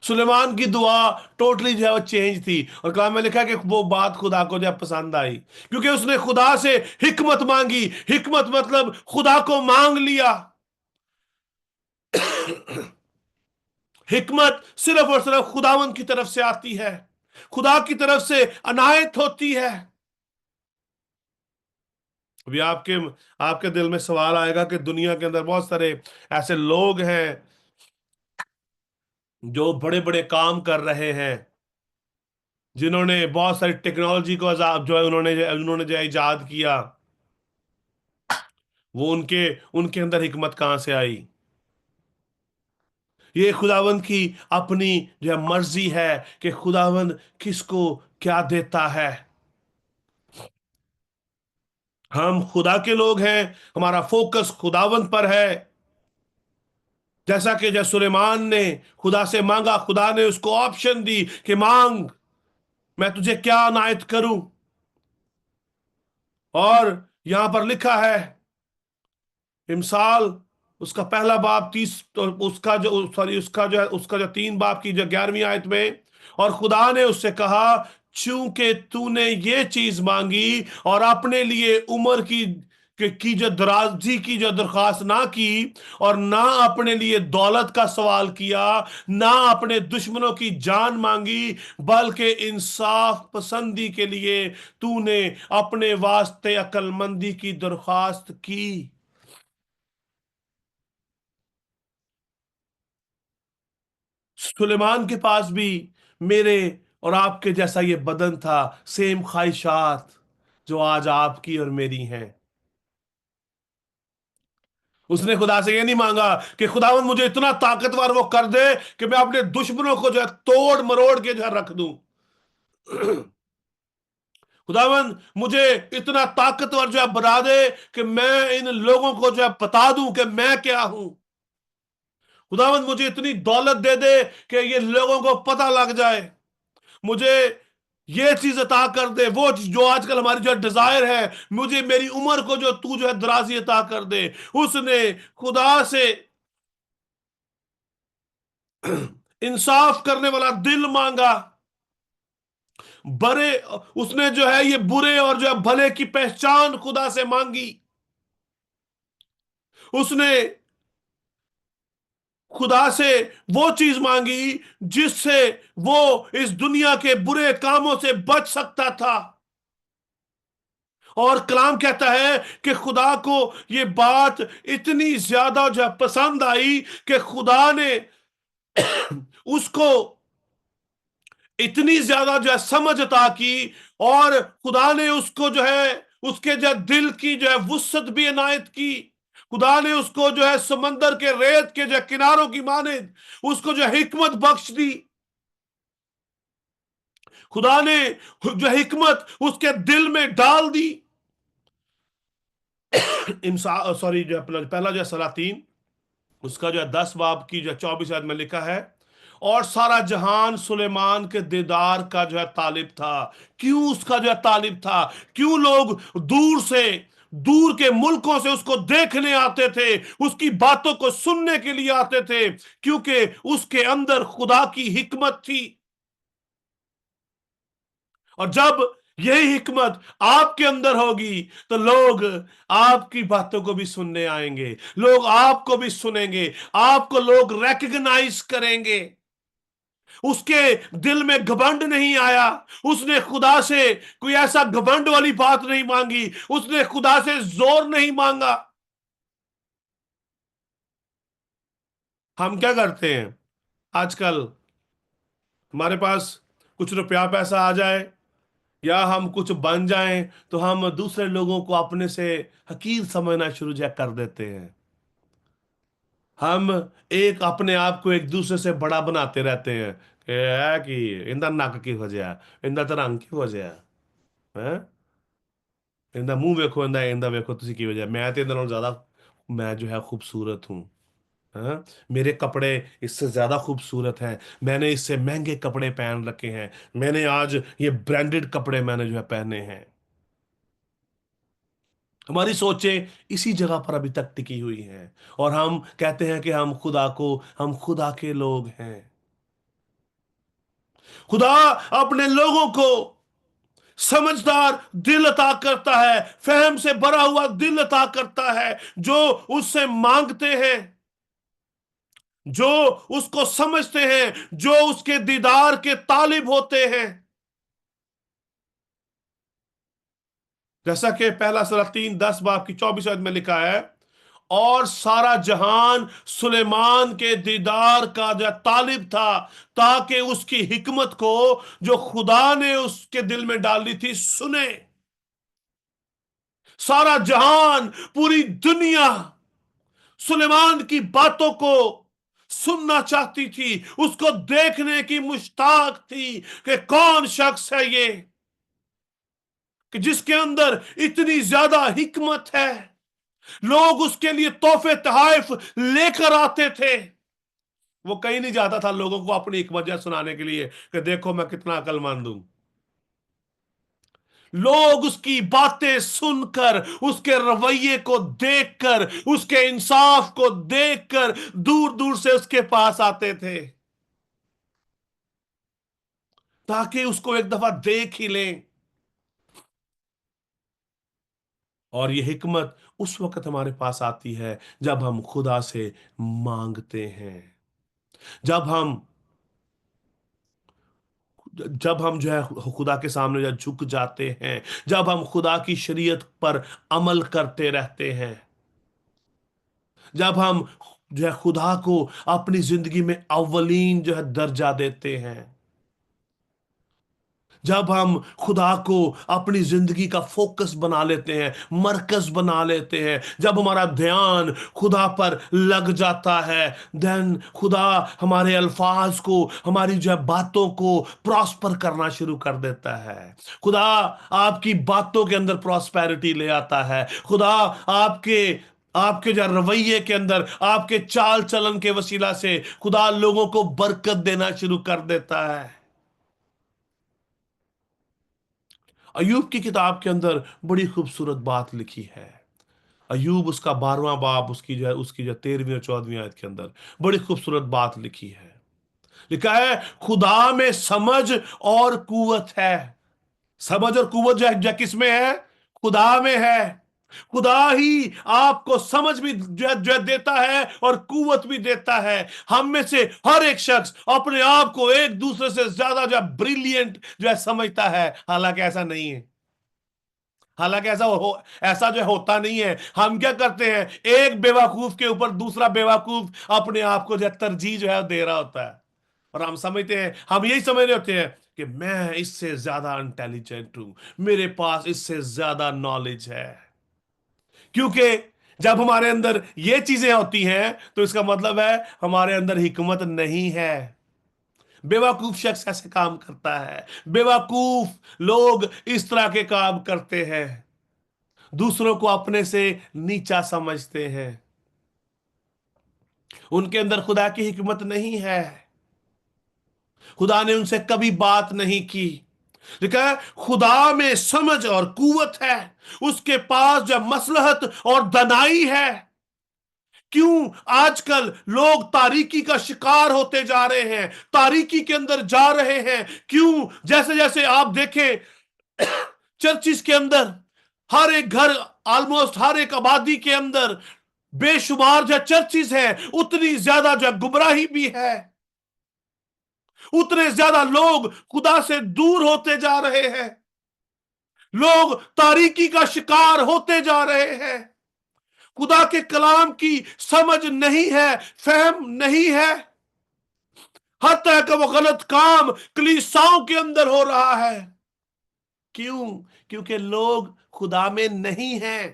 سلیمان کی دعا ٹوٹلی جو ہے وہ چینج تھی، اور کلام میں لکھا ہے کہ وہ بات خدا کو جو ہے پسند آئی، کیونکہ اس نے خدا سے حکمت مانگی. حکمت مطلب خدا کو مانگ لیا. حکمت صرف اور صرف خداوند کی طرف سے آتی ہے، خدا کی طرف سے عنایت ہوتی ہے. ابھی آپ کے دل میں سوال آئے گا کہ دنیا کے اندر بہت سارے ایسے لوگ ہیں جو بڑے بڑے کام کر رہے ہیں، جنہوں نے بہت ساری ٹیکنالوجی کو جو ہے انہوں نے جو ایجاد کیا، وہ ان کے اندر حکمت کہاں سے آئی؟ یہ خداوند کی اپنی جو ہے مرضی ہے کہ خداوند کس کو کیا دیتا ہے. ہم خدا کے لوگ ہیں، ہمارا فوکس خداوند پر ہے. جیسا کہ جب سلیمان نے خدا سے مانگا، خدا نے اس کو آپشن دی کہ مانگ، میں تجھے کیا عنایت کروں. اور یہاں پر لکھا ہے امثال اس کا پہلا باب 30، اس کا جو سوری اس کا جو 3 باب کی جو 11ویں آیت میں، اور خدا نے اس سے کہا چونکہ تو نے یہ چیز مانگی اور اپنے لیے عمر کی جو درازی کی جو درخواست نہ کی، اور نہ اپنے لیے دولت کا سوال کیا، نہ اپنے دشمنوں کی جان مانگی، بلکہ انصاف پسندی کے لیے تو نے اپنے واسطے عقل مندی کی درخواست کی. سلیمان کے پاس بھی میرے اور آپ کے جیسا یہ بدن تھا، سیم خواہشات جو آج آپ کی اور میری ہیں. اس نے خدا سے یہ نہیں مانگا کہ خداوند مجھے اتنا طاقتور وہ کر دے کہ میں اپنے دشمنوں کو جو ہے توڑ مروڑ کے جو ہے رکھ دوں. خداوند مجھے اتنا طاقتور جو ہے بنا دے کہ میں ان لوگوں کو جو ہے بتا دوں کہ میں کیا ہوں. خداوند مجھے اتنی دولت دے دے کہ یہ لوگوں کو پتہ لگ جائے. مجھے یہ چیز عطا کر دے، وہ جو آج کل ہماری جو ڈیزائر ہے، مجھے میری عمر کو جو تو جو ہے درازی عطا کر دے. اس نے خدا سے انصاف کرنے والا دل مانگا. اس نے جو ہے یہ برے اور جو ہے بھلے کی پہچان خدا سے مانگی. اس نے خدا سے وہ چیز مانگی جس سے وہ اس دنیا کے برے کاموں سے بچ سکتا تھا. اور کلام کہتا ہے کہ خدا کو یہ بات اتنی زیادہ جو ہے پسند آئی کہ خدا نے اس کو اتنی زیادہ جو ہے سمجھ عطا کی، اور خدا نے اس کو جو ہے اس کے جو دل کی جو ہے وسعت بھی عنایت کی. خدا نے اس کو جو ہے سمندر کے ریت کے جو کناروں کی مانند اس کو جو حکمت بخش دی. خدا نے جو حکمت اس کے دل میں ڈال دی. جو پہلا جو ہے سلاطین اس کا جو ہے 10 باب کی جو 24 آیت میں لکھا ہے، اور سارا جہان سلیمان کے دیدار کا جو ہے طالب تھا. کیوں اس کا جو ہے طالب تھا؟ کیوں لوگ دور کے ملکوں سے اس کو دیکھنے آتے تھے، اس کی باتوں کو سننے کے لیے آتے تھے؟ کیونکہ اس کے اندر خدا کی حکمت تھی. اور جب یہی حکمت آپ کے اندر ہوگی تو لوگ آپ کی باتوں کو بھی سننے آئیں گے، لوگ آپ کو بھی سنیں گے، آپ کو لوگ ریکگنائز کریں گے. اس کے دل میں گھمنڈ نہیں آیا، اس نے خدا سے کوئی ایسا گھمنڈ والی بات نہیں مانگی، اس نے خدا سے زور نہیں مانگا. ہم کیا کرتے ہیں آج کل؟ ہمارے پاس کچھ روپیہ پیسہ آ جائے یا ہم کچھ بن جائیں تو ہم دوسرے لوگوں کو اپنے سے حقیر سمجھنا شروع کر دیتے ہیں. ہم اپنے آپ کو ایک دوسرے سے بڑا بناتے رہتے ہیں کہ اندر نک کی وجہ، اندر رنگ کی وجہ، اندر منہ ویکھو، اندر ویکھو تسی کی وجہ، میں تے اندر زیادہ میں جو ہے خوبصورت ہوں. میرے کپڑے اس سے زیادہ خوبصورت ہیں، میں نے اس سے مہنگے کپڑے پہن رکھے ہیں، میں نے آج یہ برانڈڈ کپڑے میں نے جو ہے پہنے ہیں. ہماری سوچیں اسی جگہ پر ابھی تک ٹکی ہوئی ہیں، اور ہم کہتے ہیں کہ ہم خدا کے لوگ ہیں. خدا اپنے لوگوں کو سمجھدار دل عطا کرتا ہے، فہم سے بھرا ہوا دل عطا کرتا ہے، جو اس سے مانگتے ہیں، جو اس کو سمجھتے ہیں، جو اس کے دیدار کے طالب ہوتے ہیں. جیسا کہ پہلا سلاطین 10 باب کی 24 آیت میں لکھا ہے، اور سارا جہان سلیمان کے دیدار کا جو طالب تھا تاکہ اس کی حکمت کو جو خدا نے اس کے دل میں ڈال دی تھی سنے. سارا جہان، پوری دنیا سلیمان کی باتوں کو سننا چاہتی تھی، اس کو دیکھنے کی مشتاق تھی کہ کون شخص ہے یہ، کہ جس کے اندر اتنی زیادہ حکمت ہے، لوگ اس کے لیے تحفے تحائف لے کر آتے تھے. وہ کہیں نہیں جاتا تھا لوگوں کو اپنی حکمت سنانے کے لیے کہ دیکھو میں کتنا عقل مند ہوں. لوگ اس کی باتیں سن کر، اس کے رویے کو دیکھ کر، اس کے انصاف کو دیکھ کر دور دور سے اس کے پاس آتے تھے تاکہ اس کو ایک دفعہ دیکھ ہی لیں. اور یہ حکمت اس وقت ہمارے پاس آتی ہے جب ہم خدا سے مانگتے ہیں، جب ہم جو ہے خدا کے سامنے جو جھک جاتے ہیں، جب ہم خدا کی شریعت پر عمل کرتے رہتے ہیں، جب ہم جو ہے خدا کو اپنی زندگی میں اولین جو ہے درجہ دیتے ہیں، جب ہم خدا کو اپنی زندگی کا فوکس بنا لیتے ہیں، مرکز بنا لیتے ہیں، جب ہمارا دھیان خدا پر لگ جاتا ہے، دین خدا ہمارے الفاظ کو، ہماری جو ہے باتوں کو پراسپر کرنا شروع کر دیتا ہے. خدا آپ کی باتوں کے اندر پراسپیرٹی لے آتا ہے. خدا آپ کے جو رویے کے اندر، آپ کے چال چلن کے وسیلہ سے خدا لوگوں کو برکت دینا شروع کر دیتا ہے. ایوب کی کتاب کے اندر بڑی خوبصورت بات لکھی ہے. ایوب اس کا 12واں باب، اس کی جو 13ویں اور 14ویں آیت کے اندر بڑی خوبصورت بات لکھی ہے. لکھا ہے خدا میں سمجھ اور قوت ہے. سمجھ اور قوت جو کس میں ہے؟ خدا میں ہے. خدا ہی آپ کو سمجھ بھی جو ہے دیتا ہے اور قوت بھی دیتا ہے. ہم میں سے ہر ایک شخص اپنے آپ کو ایک دوسرے سے زیادہ جو ہے بریلینٹ جو ہے سمجھتا ہے، حالانکہ ایسا نہیں ہے. حالانکہ ایسا جو ہوتا نہیں ہے. ہم کیا کرتے ہیں؟ ایک بیوقوف کے اوپر دوسرا بیوقوف اپنے آپ کو جو ہے ترجیح جو ہے دے رہا ہوتا ہے، اور ہم سمجھتے ہیں، ہم یہی سمجھ رہے ہوتے ہیں کہ میں اس سے زیادہ انٹیلیجنٹ ہوں، میرے پاس اس سے زیادہ نالج ہے. کیونکہ جب ہمارے اندر یہ چیزیں ہوتی ہیں تو اس کا مطلب ہے ہمارے اندر حکمت نہیں ہے. بیوقوف شخص ایسے کام کرتا ہے. بیوقوف لوگ اس طرح کے کام کرتے ہیں، دوسروں کو اپنے سے نیچا سمجھتے ہیں. ان کے اندر خدا کی حکمت نہیں ہے. خدا نے ان سے کبھی بات نہیں کی. لکھا ہے خدا میں سمجھ اور قوت ہے، اس کے پاس جو مصلحت اور دنائی ہے. کیوں آج کل لوگ تاریکی کا شکار ہوتے جا رہے ہیں، تاریکی کے اندر جا رہے ہیں؟ کیوں؟ جیسے جیسے آپ دیکھیں چرچز کے اندر، ہر ایک گھر، آلموسٹ ہر ایک آبادی کے اندر بے شمار جو چرچز ہیں، اتنی زیادہ جو گمراہی بھی ہے، اتنے زیادہ لوگ خدا سے دور ہوتے جا رہے ہیں، لوگ تاریکی کا شکار ہوتے جا رہے ہیں. خدا کے کلام کی سمجھ نہیں ہے، فہم نہیں ہے، حتیٰ کہ وہ غلط کام کلیساؤں کے اندر ہو رہا ہے. کیوں؟ کیونکہ لوگ خدا میں نہیں ہیں.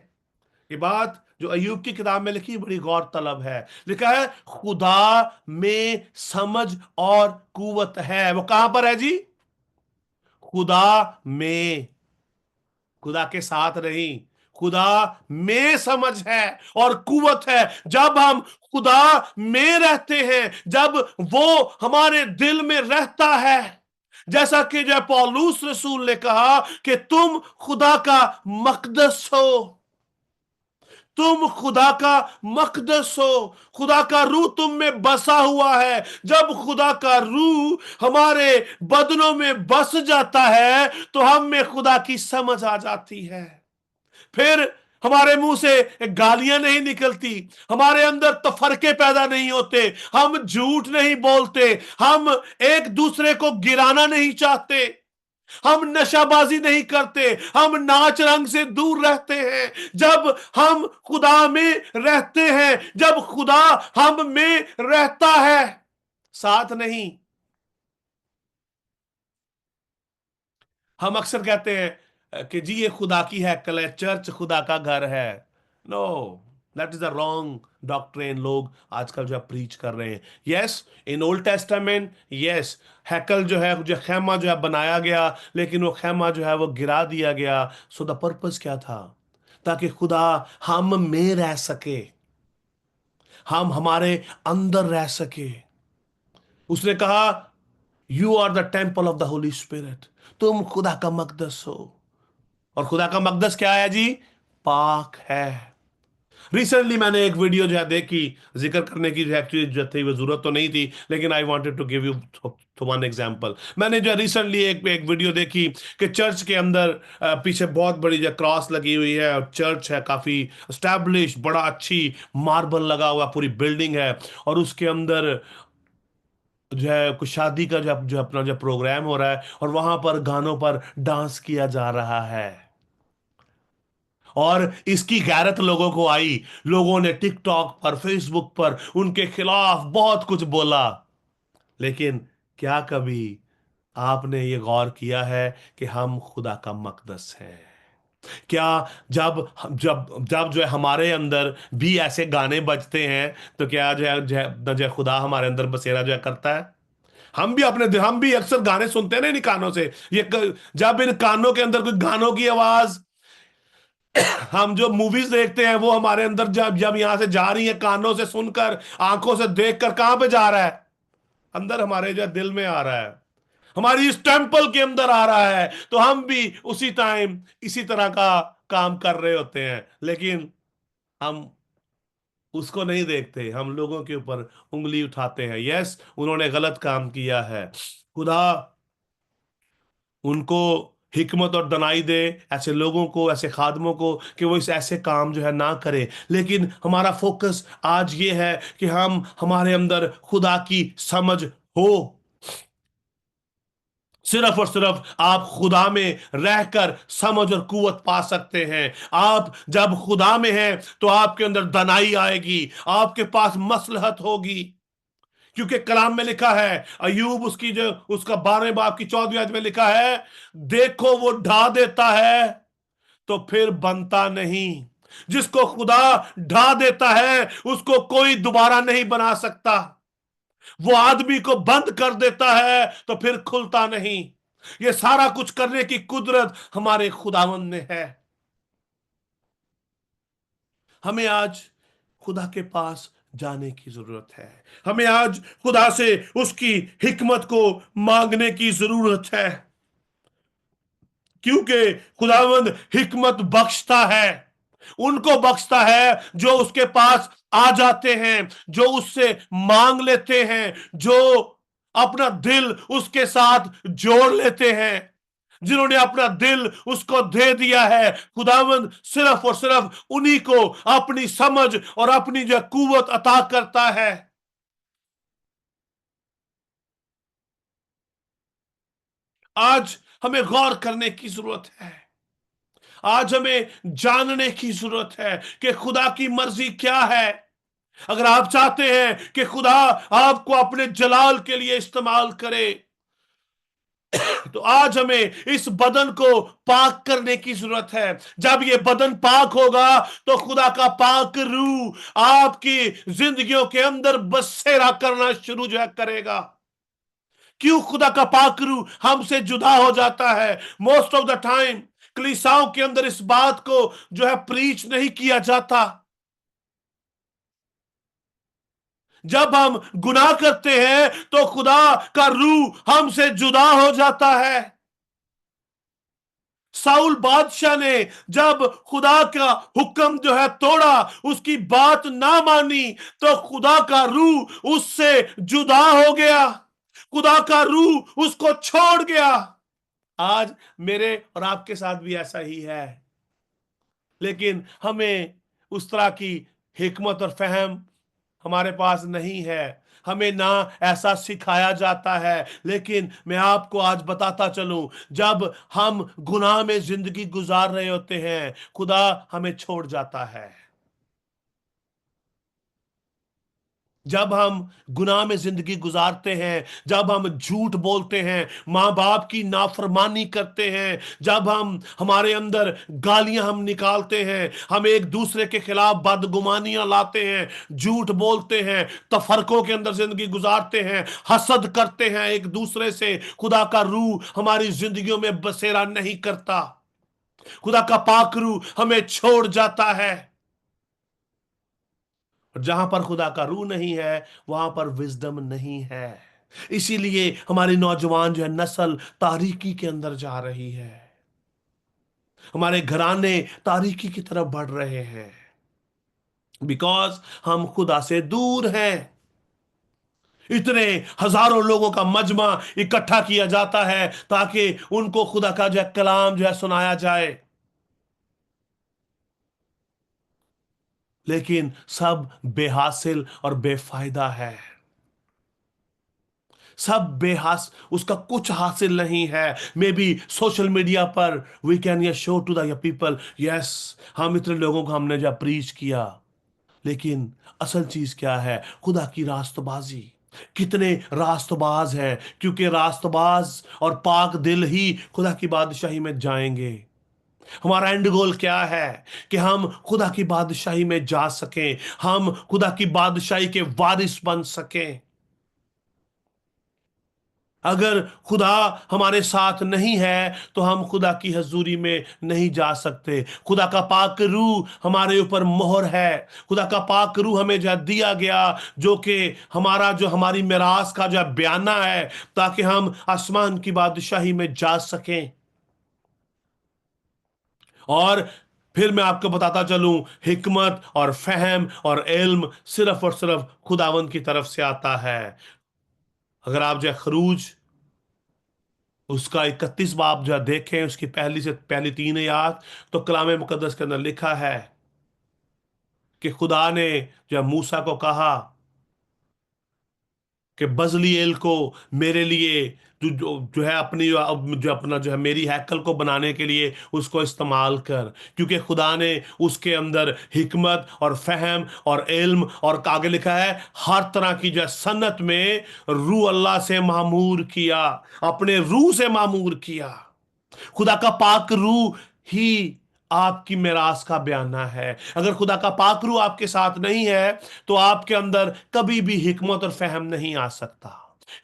یہ بات جو ایوب کی کتاب میں لکھی بڑی غور طلب ہے. لکھا ہے خدا میں سمجھ اور قوت ہے. وہ کہاں پر ہے جی؟ خدا میں، خدا کے ساتھ نہیں. خدا میں سمجھ ہے اور قوت ہے. جب ہم خدا میں رہتے ہیں، جب وہ ہمارے دل میں رہتا ہے، جیسا کہ جو پولوس رسول نے کہا کہ تم خدا کا مقدس ہو، تم خدا کا مقدس ہو، خدا کا روح تم میں بسا ہوا ہے. جب خدا کا روح ہمارے بدنوں میں بس جاتا ہے تو ہم میں خدا کی سمجھ آ جاتی ہے. پھر ہمارے منہ سے گالیاں نہیں نکلتی، ہمارے اندر تفرقے پیدا نہیں ہوتے، ہم جھوٹ نہیں بولتے، ہم ایک دوسرے کو گرانا نہیں چاہتے، ہم نشہ بازی نہیں کرتے، ہم ناچ رنگ سے دور رہتے ہیں. جب ہم خدا میں رہتے ہیں، جب خدا ہم میں رہتا ہے، ساتھ نہیں. ہم اکثر کہتے ہیں کہ جی یہ خدا کی ہیکل ہے، چرچ خدا کا گھر ہے. No, that is a wrong doctrine लोग आजकल जो है प्रीच कर रहे हैं। Yes, in Old Testament, yes, हैकल जो है, जो खैमा जो है बनाया गया, लेकिन वो खैमा जो है वो गिरा दिया गया। सो द पर्पस क्या था? ताकि खुदा हम में रह सके, हम हमारे अंदर रह सके। उसने कहा you are the temple of the Holy Spirit, तुम खुदा का मकदस हो। और खुदा का मकदस क्या है जी? पाक है। रिसेंटली मैंने एक वीडियो जो है देखी, जिक्र करने की जो एक्चुअली जो थी वो जरूरत तो नहीं थी, लेकिन I wanted to give you one example. मैंने जो रिसेंटली एक वीडियो देखी कि चर्च के अंदर पीछे बहुत बड़ी जो क्रॉस लगी हुई है, और चर्च है काफी स्टैब्लिश, बड़ा अच्छी मार्बल लगा हुआ पूरी बिल्डिंग है, और उसके अंदर जो है कुछ शादी का जो अपना जो प्रोग्राम हो रहा है, और वहां पर गानों पर डांस किया जा रहा है। और इसकी गैरत लोगों को आई, लोगों ने टिकटॉक पर, फेसबुक पर उनके खिलाफ बहुत कुछ बोला। लेकिन क्या कभी आपने ये गौर किया है कि हम खुदा का मकदस हैं? क्या जब जब जब जो है हमारे अंदर भी ऐसे गाने बजते हैं, तो क्या जो है खुदा हमारे अंदर बसेरा जो है करता है? हम भी अक्सर गाने सुनते हैं ना इन कानों से। जब इन कानों के अंदर कोई गानों की आवाज, हम जो मूवीज देखते हैं वो हमारे अंदर जब जब यहां से जा रही है, कानों से सुनकर, आंखों से देखकर, कहां पे जा रहा है? अंदर हमारे जो दिल में आ रहा है, हमारी इस टेम्पल के अंदर आ रहा है। तो हम भी उसी टाइम इसी तरह का काम कर रहे होते हैं, लेकिन हम उसको नहीं देखते, हम लोगों के ऊपर उंगली उठाते हैं। यस, उन्होंने गलत काम किया है, खुदा उनको हिकमत और दनाई दे, ऐसे लोगों को, ऐसे खादमों को, कि वो इस ऐसे काम जो है ना करें। लेकिन हमारा फोकस आज ये है कि हमारे अंदर खुदा की समझ हो। सिर्फ और सिर्फ आप खुदा में रहकर समझ और कुवत पा सकते हैं। आप जब खुदा में हैं तो आपके अंदर दनाई आएगी, आपके पास मसलहत होगी। क्योंकि कलाम में लिखा है, अयूब उसकी जो उसका 12वें बाब की 14वीं आयत में लिखा है, देखो वो ढा देता है तो फिर बनता नहीं। जिसको खुदा ढा देता है उसको कोई दोबारा नहीं बना सकता। वो आदमी को बंद कर देता है तो फिर खुलता नहीं। ये सारा कुछ करने की कुदरत हमारे खुदावंद में है। हमें आज खुदा के पास जाने की जरूरत है। हमें आज खुदा से उसकी हिकमत को मांगने की जरूरत है, क्योंकि खुदावंद हिकमत बख्शता है। उनको बख्शता है जो उसके पास आ जाते हैं, जो उससे मांग लेते हैं, जो अपना दिल उसके साथ जोड़ लेते हैं, जिन्होंने अपना दिल उसको दे दिया है। खुदावंद सिर्फ और सिर्फ उन्हीं को अपनी समझ और अपनी जो कुव्वत अता करता है। आज हमें गौर करने की जरूरत है, आज हमें जानने की जरूरत है कि खुदा की मर्जी क्या है। अगर आप चाहते हैं कि खुदा आपको अपने जलाल के लिए इस्तेमाल करे, तो आज हमें इस बदन को पाक करने की जरूरत है। जब ये बदन पाक होगा तो खुदा का पाक रूह आपकी जिंदगियों के अंदर बसेरा करना शुरू जो है करेगा। क्यों खुदा का पाक रूह हमसे जुदा हो जाता है? मोस्ट ऑफ द टाइम कलीसियाओं के अंदर इस बात को जो है प्रीच नहीं किया जाता। जब हम गुनाह करते हैं तो खुदा का रूह हमसे जुदा हो जाता है। साउल बादशाह ने जब खुदा का हुक्म जो है तोड़ा, उसकी बात ना मानी, तो खुदा का रूह उससे जुदा हो गया, खुदा का रूह उसको छोड़ गया। आज मेरे और आपके साथ भी ऐसा ही है, लेकिन हमें उस तरह की हिकमत और फहम हमारे पास नहीं है, हमें ना ऐसा सिखाया जाता है। लेकिन मैं आपको आज बताता चलूं, जब हम गुनाह में जिंदगी गुजार रहे होते हैं, खुदा हमें छोड़ जाता है। जब हम गुनाह में जिंदगी गुजारते हैं, जब हम झूठ बोलते हैं, माँ बाप की नाफरमानी करते हैं, जब हमारे अंदर गालियां हम निकालते हैं, हम एक दूसरे के खिलाफ बदगुमानियां लाते हैं, झूठ बोलते हैं, तफरकों के अंदर जिंदगी गुजारते हैं, हसद करते हैं एक दूसरे से, खुदा का रूह हमारी जिंदगियों में बसेरा नहीं करता, खुदा का पाक रूह हमें छोड़ जाता है। और जहां पर खुदा का रूह नहीं है वहां पर विजडम नहीं है। इसीलिए हमारी नौजवान जो है नस्ल तारीकी के अंदर जा रही है, हमारे घराने तारीकी की तरफ बढ़ रहे हैं, बिकॉज हम खुदा से दूर हैं। इतने हजारों लोगों का मजमा इकट्ठा किया जाता है ताकि उनको खुदा का जो है कलाम जो है सुनाया जाए, लेकिन सब बेहासिल और बेफायदा है, सब बेहास, उसका कुछ हासिल नहीं है। मे बी सोशल मीडिया पर वी कैन ये show to the people, yes हम इतने लोगों को हमने जब प्रीच किया, लेकिन असल चीज क्या है? खुदा की रास्तबाजी। कितने रास्तबाज हैं, क्योंकि रास्तबाज और पाक दिल ही खुदा की बादशाही में जाएंगे। हमारा एंड गोल क्या है? कि हम खुदा की बादशाही में जा सकें, हम खुदा की बादशाही के वारिस बन सकें। अगर खुदा हमारे साथ नहीं है तो हम खुदा की हजूरी में नहीं जा सकते। खुदा का पाक रूह हमारे ऊपर मोहर है, खुदा का पाक रूह हमें जो दिया गया, जो कि हमारी मिरास का जो बयाना है, ताकि हम आसमान की बादशाही में जा सकें। और फिर मैं आपको बताता चलूं, हिकमत और फहम और इल्म सिर्फ और सिर्फ खुदावंद की तरफ से आता है। अगर आप जो खरूज उसका 31 बाब जो देखें, उसकी पहली से पहली 3 आयत, तो कलाम मुकद्दस के अंदर लिखा है कि खुदा ने जो मूसा को कहा कि बजलीएल को मेरे लिए जो है अपनी जो अपना जो है मेरी हैकल को बनाने के लिए उसको इस्तेमाल कर, क्योंकि खुदा ने उसके अंदर हिकमत और फहम और इल्म और आगे लिखा है हर तरह की जो सन्नत में रूह अल्लाह से मामूर किया, अपने रूह से मामूर किया। खुदा का पाक रूह ही आपकी मिरास का बयाना है। अगर खुदा का पाक रूह आपके साथ नहीं है तो आपके अंदर कभी भी हिकमत और फहम नहीं आ सकता,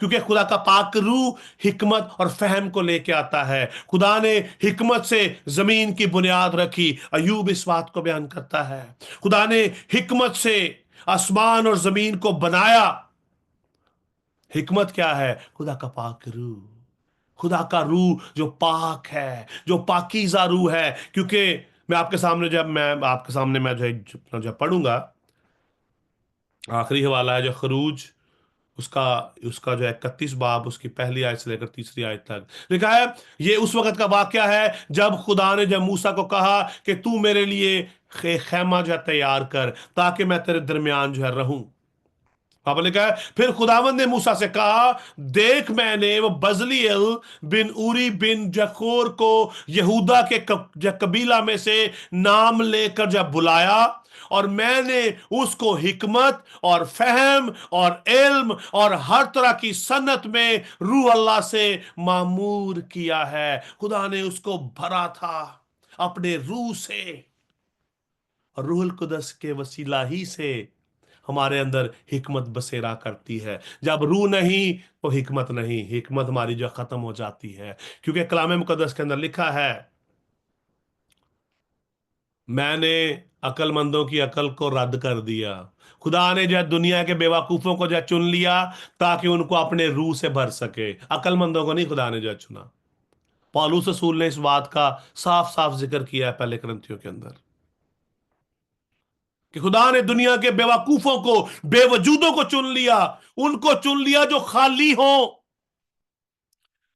क्योंकि खुदा का पाक रूह हिकमत और फहम को लेके आता है। खुदा ने हिकमत से जमीन की बुनियाद रखी, अयूब इस बात को बयान करता है। खुदा ने हिकमत से आसमान और जमीन को बनाया। हिकमत क्या है? खुदा का पाक रूह, खुदा का रूह जो पाक है, जो पाकीज़ा रूह है। क्योंकि मैं आपके सामने मैं जो पढ़ूंगा, आखिरी हवाला है जो खरूज उसका उसका जो 31 बाब उसकी पहली आयत से लेकर तीसरी आयत तक लिखा है। ये उस वक्त का वाकया है जब खुदा ने जब मूसा को कहा कि तू मेरे लिए खैमा जो तैयार कर ताकि मैं तेरे दरमियान जो है रहूं। पापा ने कहा, फिर खुदावंद ने मूसा से कहा, देख मैंने वो बजलीएल बिन उरी बिन जखोर को यहूदा के कबीला में से नाम लेकर जब बुलाया, और मैंने उसको हिकमत और फहम और इल्म और हर तरह की सन्नत में रूह अल्लाह से मामूर किया है। खुदा ने उसको भरा था अपने रूह से, और रूहुल कुदस के वसीला ही से हमारे अंदर हिकमत बसेरा करती है। जब रूह नहीं तो हिकमत नहीं, हिकमत हमारी जो खत्म हो जाती है। क्योंकि कलाम मुकद्दस के अंदर लिखा है, मैंने अकलमंदों की अकल को रद्द कर दिया। खुदा ने जो दुनिया के बेवकूफों को जो चुन लिया ताकि उनको अपने रूह से भर सके। अकलमंदों को नहीं खुदा ने जो चुना। पौलुस रसूल ने इस बात का साफ साफ जिक्र किया है पहले करंथियों के अंदर कि खुदा ने दुनिया के बेवकूफों को, बेवजूदों को चुन लिया। उनको चुन लिया जो खाली हो,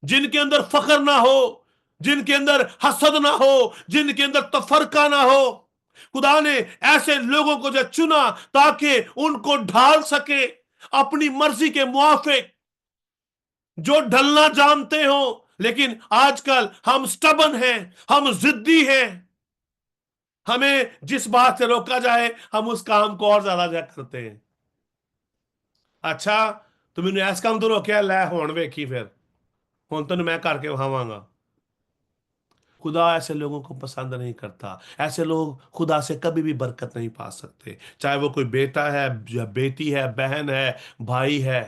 जिनके अंदर फख्र ना हो, जिनके अंदर हसद ना हो, जिनके अंदर तफरका ना हो। खुदा ने ऐसे लोगों को जो चुना ताकि उनको ढाल सके अपनी मर्जी के मुआफिक, जो ढलना जानते हो। लेकिन आजकल हम स्टबन हैं, हम जिद्दी हैं। हमें जिस बात से रोका जाए हम उस काम को और ज्यादा करते हैं। ਅੱਛਾ, ਤੂੰ ਮੈਨੂੰ ਇਸ ਕੰਮ ਤੋਂ ਰੋਕਿਆ, ਲੈ ਹੁਣ ਵੇਖੀ ਫਿਰ, ਹੁਣ ਤੈਨੂੰ मैं करके ਵਿਖਾਵਾਂਗਾ। खुदा ऐसे लोगों को पसंद नहीं करता। ऐसे लोग खुदा से कभी भी बरकत नहीं पा सकते, चाहे वो कोई बेटा है या बेटी है, बहन है, भाई है।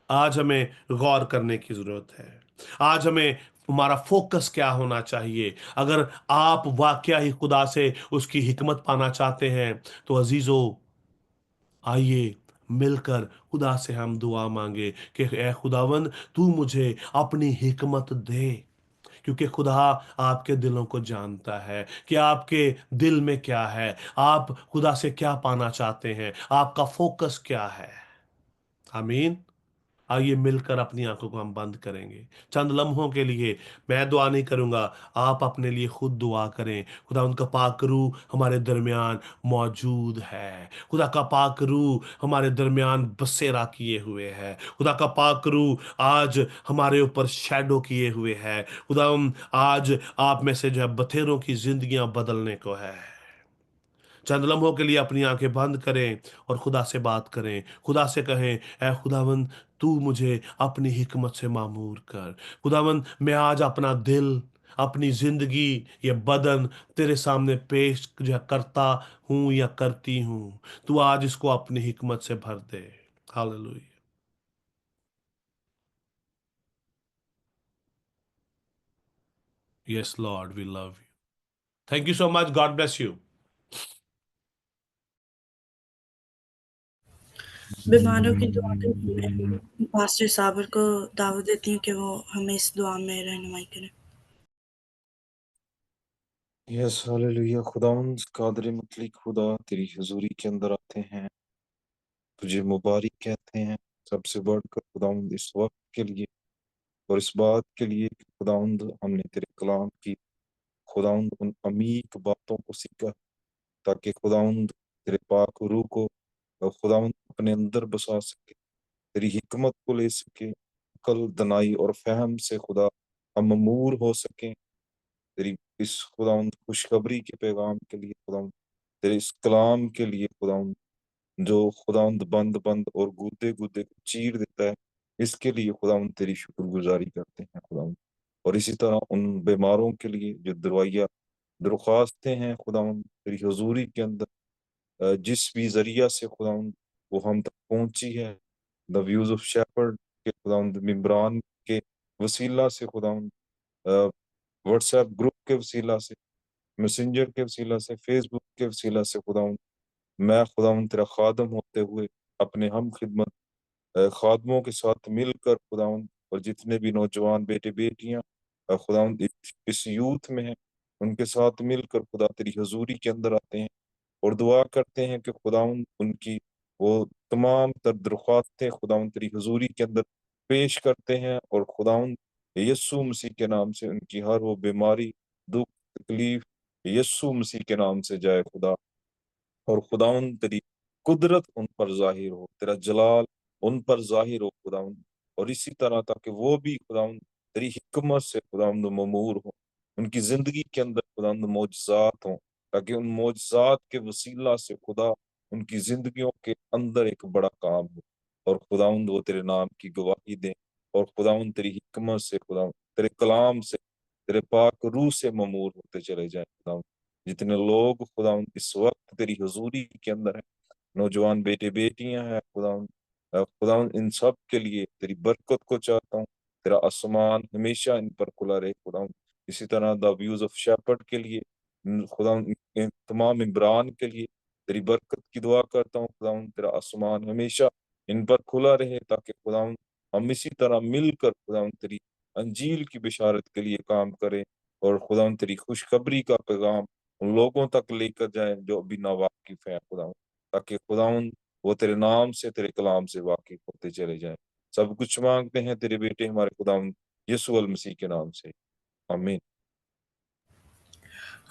आज हमें गौर करने की जरूरत है। आज हमें हमारा फोकस क्या होना चाहिए। अगर आप वाकया ही खुदा से उसकी हिकमत पाना चाहते हैं, तो अजीजों, आइए मिलकर खुदा से हम दुआ मांगे कि ए खुदावंद, तू मुझे अपनी हिकमत दे, क्योंकि खुदा आपके दिलों को जानता है कि आपके दिल में क्या है, आप खुदा से क्या पाना चाहते हैं, आपका फोकस क्या है। आमीन। आइए मिलकर अपनी आंखों को हम बंद करेंगे चंद लम्हों के लिए। मैं दुआ नहीं करूंगा, आप अपने लिए खुद दुआ करें। खुदा उनका पाक रूह हमारे दरमियान मौजूद है। खुदा का पाक रूह हमारे दरमियान बसेरा किए हुए है। खुदा का पाक रूह आज हमारे ऊपर शैडो किए हुए है। खुदा आज आप में से जो है बथेरों की जिंदगियां बदलने को है। चंद लम्हों के लिए अपनी आंखें बंद करें और खुदा से बात करें। खुदा से कहें, ऐ खुदावंद, तू मुझे अपनी हिकमत से मामूर कर। खुदावंद, मैं आज अपना दिल, अपनी जिंदगी, ये बदन तेरे सामने पेश जो है करता हूं या करती हूं। तू आज इसको अपनी हिकमत से भर दे। Hallelujah. Yes Lord, we love you. Thank you so much. God bless you. बीमारों की दुआ के लिए मैं पास्टर साबर को दावत देती हूँ कि वो हमें इस दुआ में रहनुमाई करें। Yes hallelujah. खुदावंद कादर मुतलक खुदा, तेरी हुजूरी के अंदर आते हैं, तुझे मुबारक कहते हैं, सबसे बढ़कर खुदावंद इस वक्त के लिए और इस बात के लिए कि खुदावंद हमने तेरे कलाम की खुदावंद उन अमीक बातों को सीखा, ताकि खुदावंद तेरे पाक रूह को खुदावंद अपने अंदर बसा सके, तेरी हिकमत को ले सके, अकल, दनाई और फहम से खुदा हम अमूर हो सकें, तेरी इस खुदावंद खुशखबरी के पैगाम के लिए खुदावंद, तेरे इस कलाम के लिए खुदावंद, जो खुदावंद बंद बंद और गुदे गुदे को चीर देता है, इसके लिए खुदावंद तेरी शुक्रगुजारी करते हैं खुदावंद। और इसी तरह उन बीमारों के लिए जो दवाइयाँ दरख्वास्तें हैं खुदावंद तेरी हुजूरी के अंदर, जिस भी जरिया से खुदावंद वो हम तक पहुंची है, द व्यूज ऑफ शेफर्ड के खुदावंद मिम्बरान के वसीला से खुदावंद, व्हाट्सएप ग्रुप के वसीला से, मैसेंजर के वसीला से, फेसबुक के वसीला से खुदावंद, मैं खुदावंद तेरा खादम होते हुए अपने हम खिदमत खादमों के साथ मिलकर खुदावंद, और जितने भी नौजवान बेटे बेटियां खुदावंद इस यूथ में हैं, उनके साथ मिलकर खुदा तेरी हजूरी के अंदर आते हैं और दुआ करते हैं कि खुदावंद उनकी वो तमाम तर दरख्वास्तें खुदावंद तेरी हजूरी के अंदर पेश करते हैं, और खुदावंद यस्सु मसीह के नाम से उनकी हर वो बीमारी, दुख, तकलीफ यस्सु मसीह के नाम से जाए खुदा। और खुदावंद तेरी कुदरत उन पर जाहिर हो, तेरा जलाल उन पर जाहिर हो खुदावंद, और इसी तरह ताकि वो भी खुदावंद तेरी हिकमत से खुदावंद ममूर हो, उनकी जिंदगी के अंदर खुदावंद मौजज़ात हो, ताकि उन मौजज़ात के वसीला से खुदा उनकी जिंदगियों के अंदर एक बड़ा काम हो, और खुदावंद वो तेरे नाम की गवाही दें, और खुदावंद तेरी हिकमत से खुदावंद तेरे कलाम से तेरे पाक रूह से ममूर होते चले जाए खुदावंद। जितने लोग खुदावंद इस वक्त तेरी हुजूरी के अंदर है, नौजवान बेटे बेटियां हैं खुदावंद, खुदावंद इन सब के लिए तेरी बरकत को चाहता हूँ, तेरा आसमान हमेशा इन पर खुला रहे खुदावंद। इसी तरह द व्यूज ऑफ शेपर्ड के लिए खुदावंद, इन तमाम इमरान के लिए तेरी बरकत की दुआ करता हूँ खुदावंद, तेरा आसमान हमेशा इन पर खुला रहे, ताकि खुदावंद हम इसी तरह मिलकर खुदावंद तेरी अंजील की बिशारत के लिए काम करें, और खुदावंद तेरी खुशखबरी का पैगाम उन लोगों तक लेकर जाएं जो अभी नावाकिफ हैं खुदावंद, ताकि खुदावंद वो तेरे नाम से, तेरे कलाम से वाकिफ होते चले जाएं। सब कुछ मांगते हैं तेरे बेटे हमारे खुदावंद यीशु अल मसीह के नाम से, आमीन।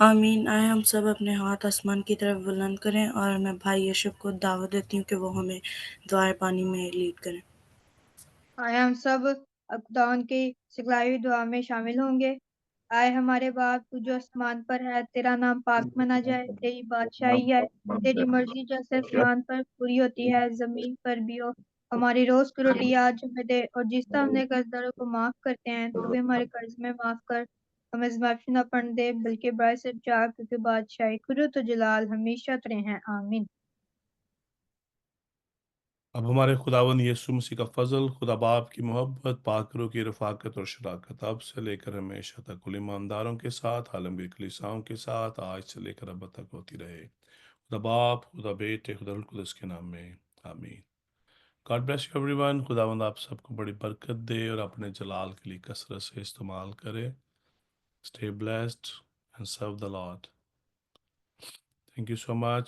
आमीन। आए हम सब अपने हाथ आसमान की तरफ बुलंद करें और मैं भाई यशब को दावत देती हूँ कि वो हमें दुआए पानी में लीड करें। आए हम सब खुदावंद की सिखलाई हुई दुआ में शामिल होंगे। آئے ہمارے باپ تو جو آسمان پر ہے، تیرا نام پاک منا جائے، تیری بادشاہی ہے، تیری مرضی جیسے آسمان پر پوری ہوتی ہے زمین پر بھی ہو۔ ہماری روز کی روٹی آج ہمیں دے، اور جس طرح ہم نے قرض داروں کو معاف کرتے ہیں تو بھی ہمارے قرض میں معاف کر، ہمیں معافی نہ پڑنے دے بلکہ برائے سے بچا، کیونکہ بادشاہی، قدرت و جلال ہمیشہ تیرے ہیں، آمین۔ اب ہمارے خداوند یسوع مسیح کا فضل، خدا باپ کی محبت، پاک روح کی رفاقت اور شراکت اب سے لے کر ہمیشہ تک کل ایمانداروں کے ساتھ، عالمگیر کلیساؤں کے ساتھ، آج سے لے کر اب تک ہوتی رہے۔ خدا باپ، خدا بیٹے، خدا روح القدس کے نام میں آمین۔ God bless you every one. خداوند آپ سب کو بڑی برکت دے اور اپنے جلال کے لیے کثرت سے استعمال کرے۔ Stay blessed and serve the lord. Thank you so much.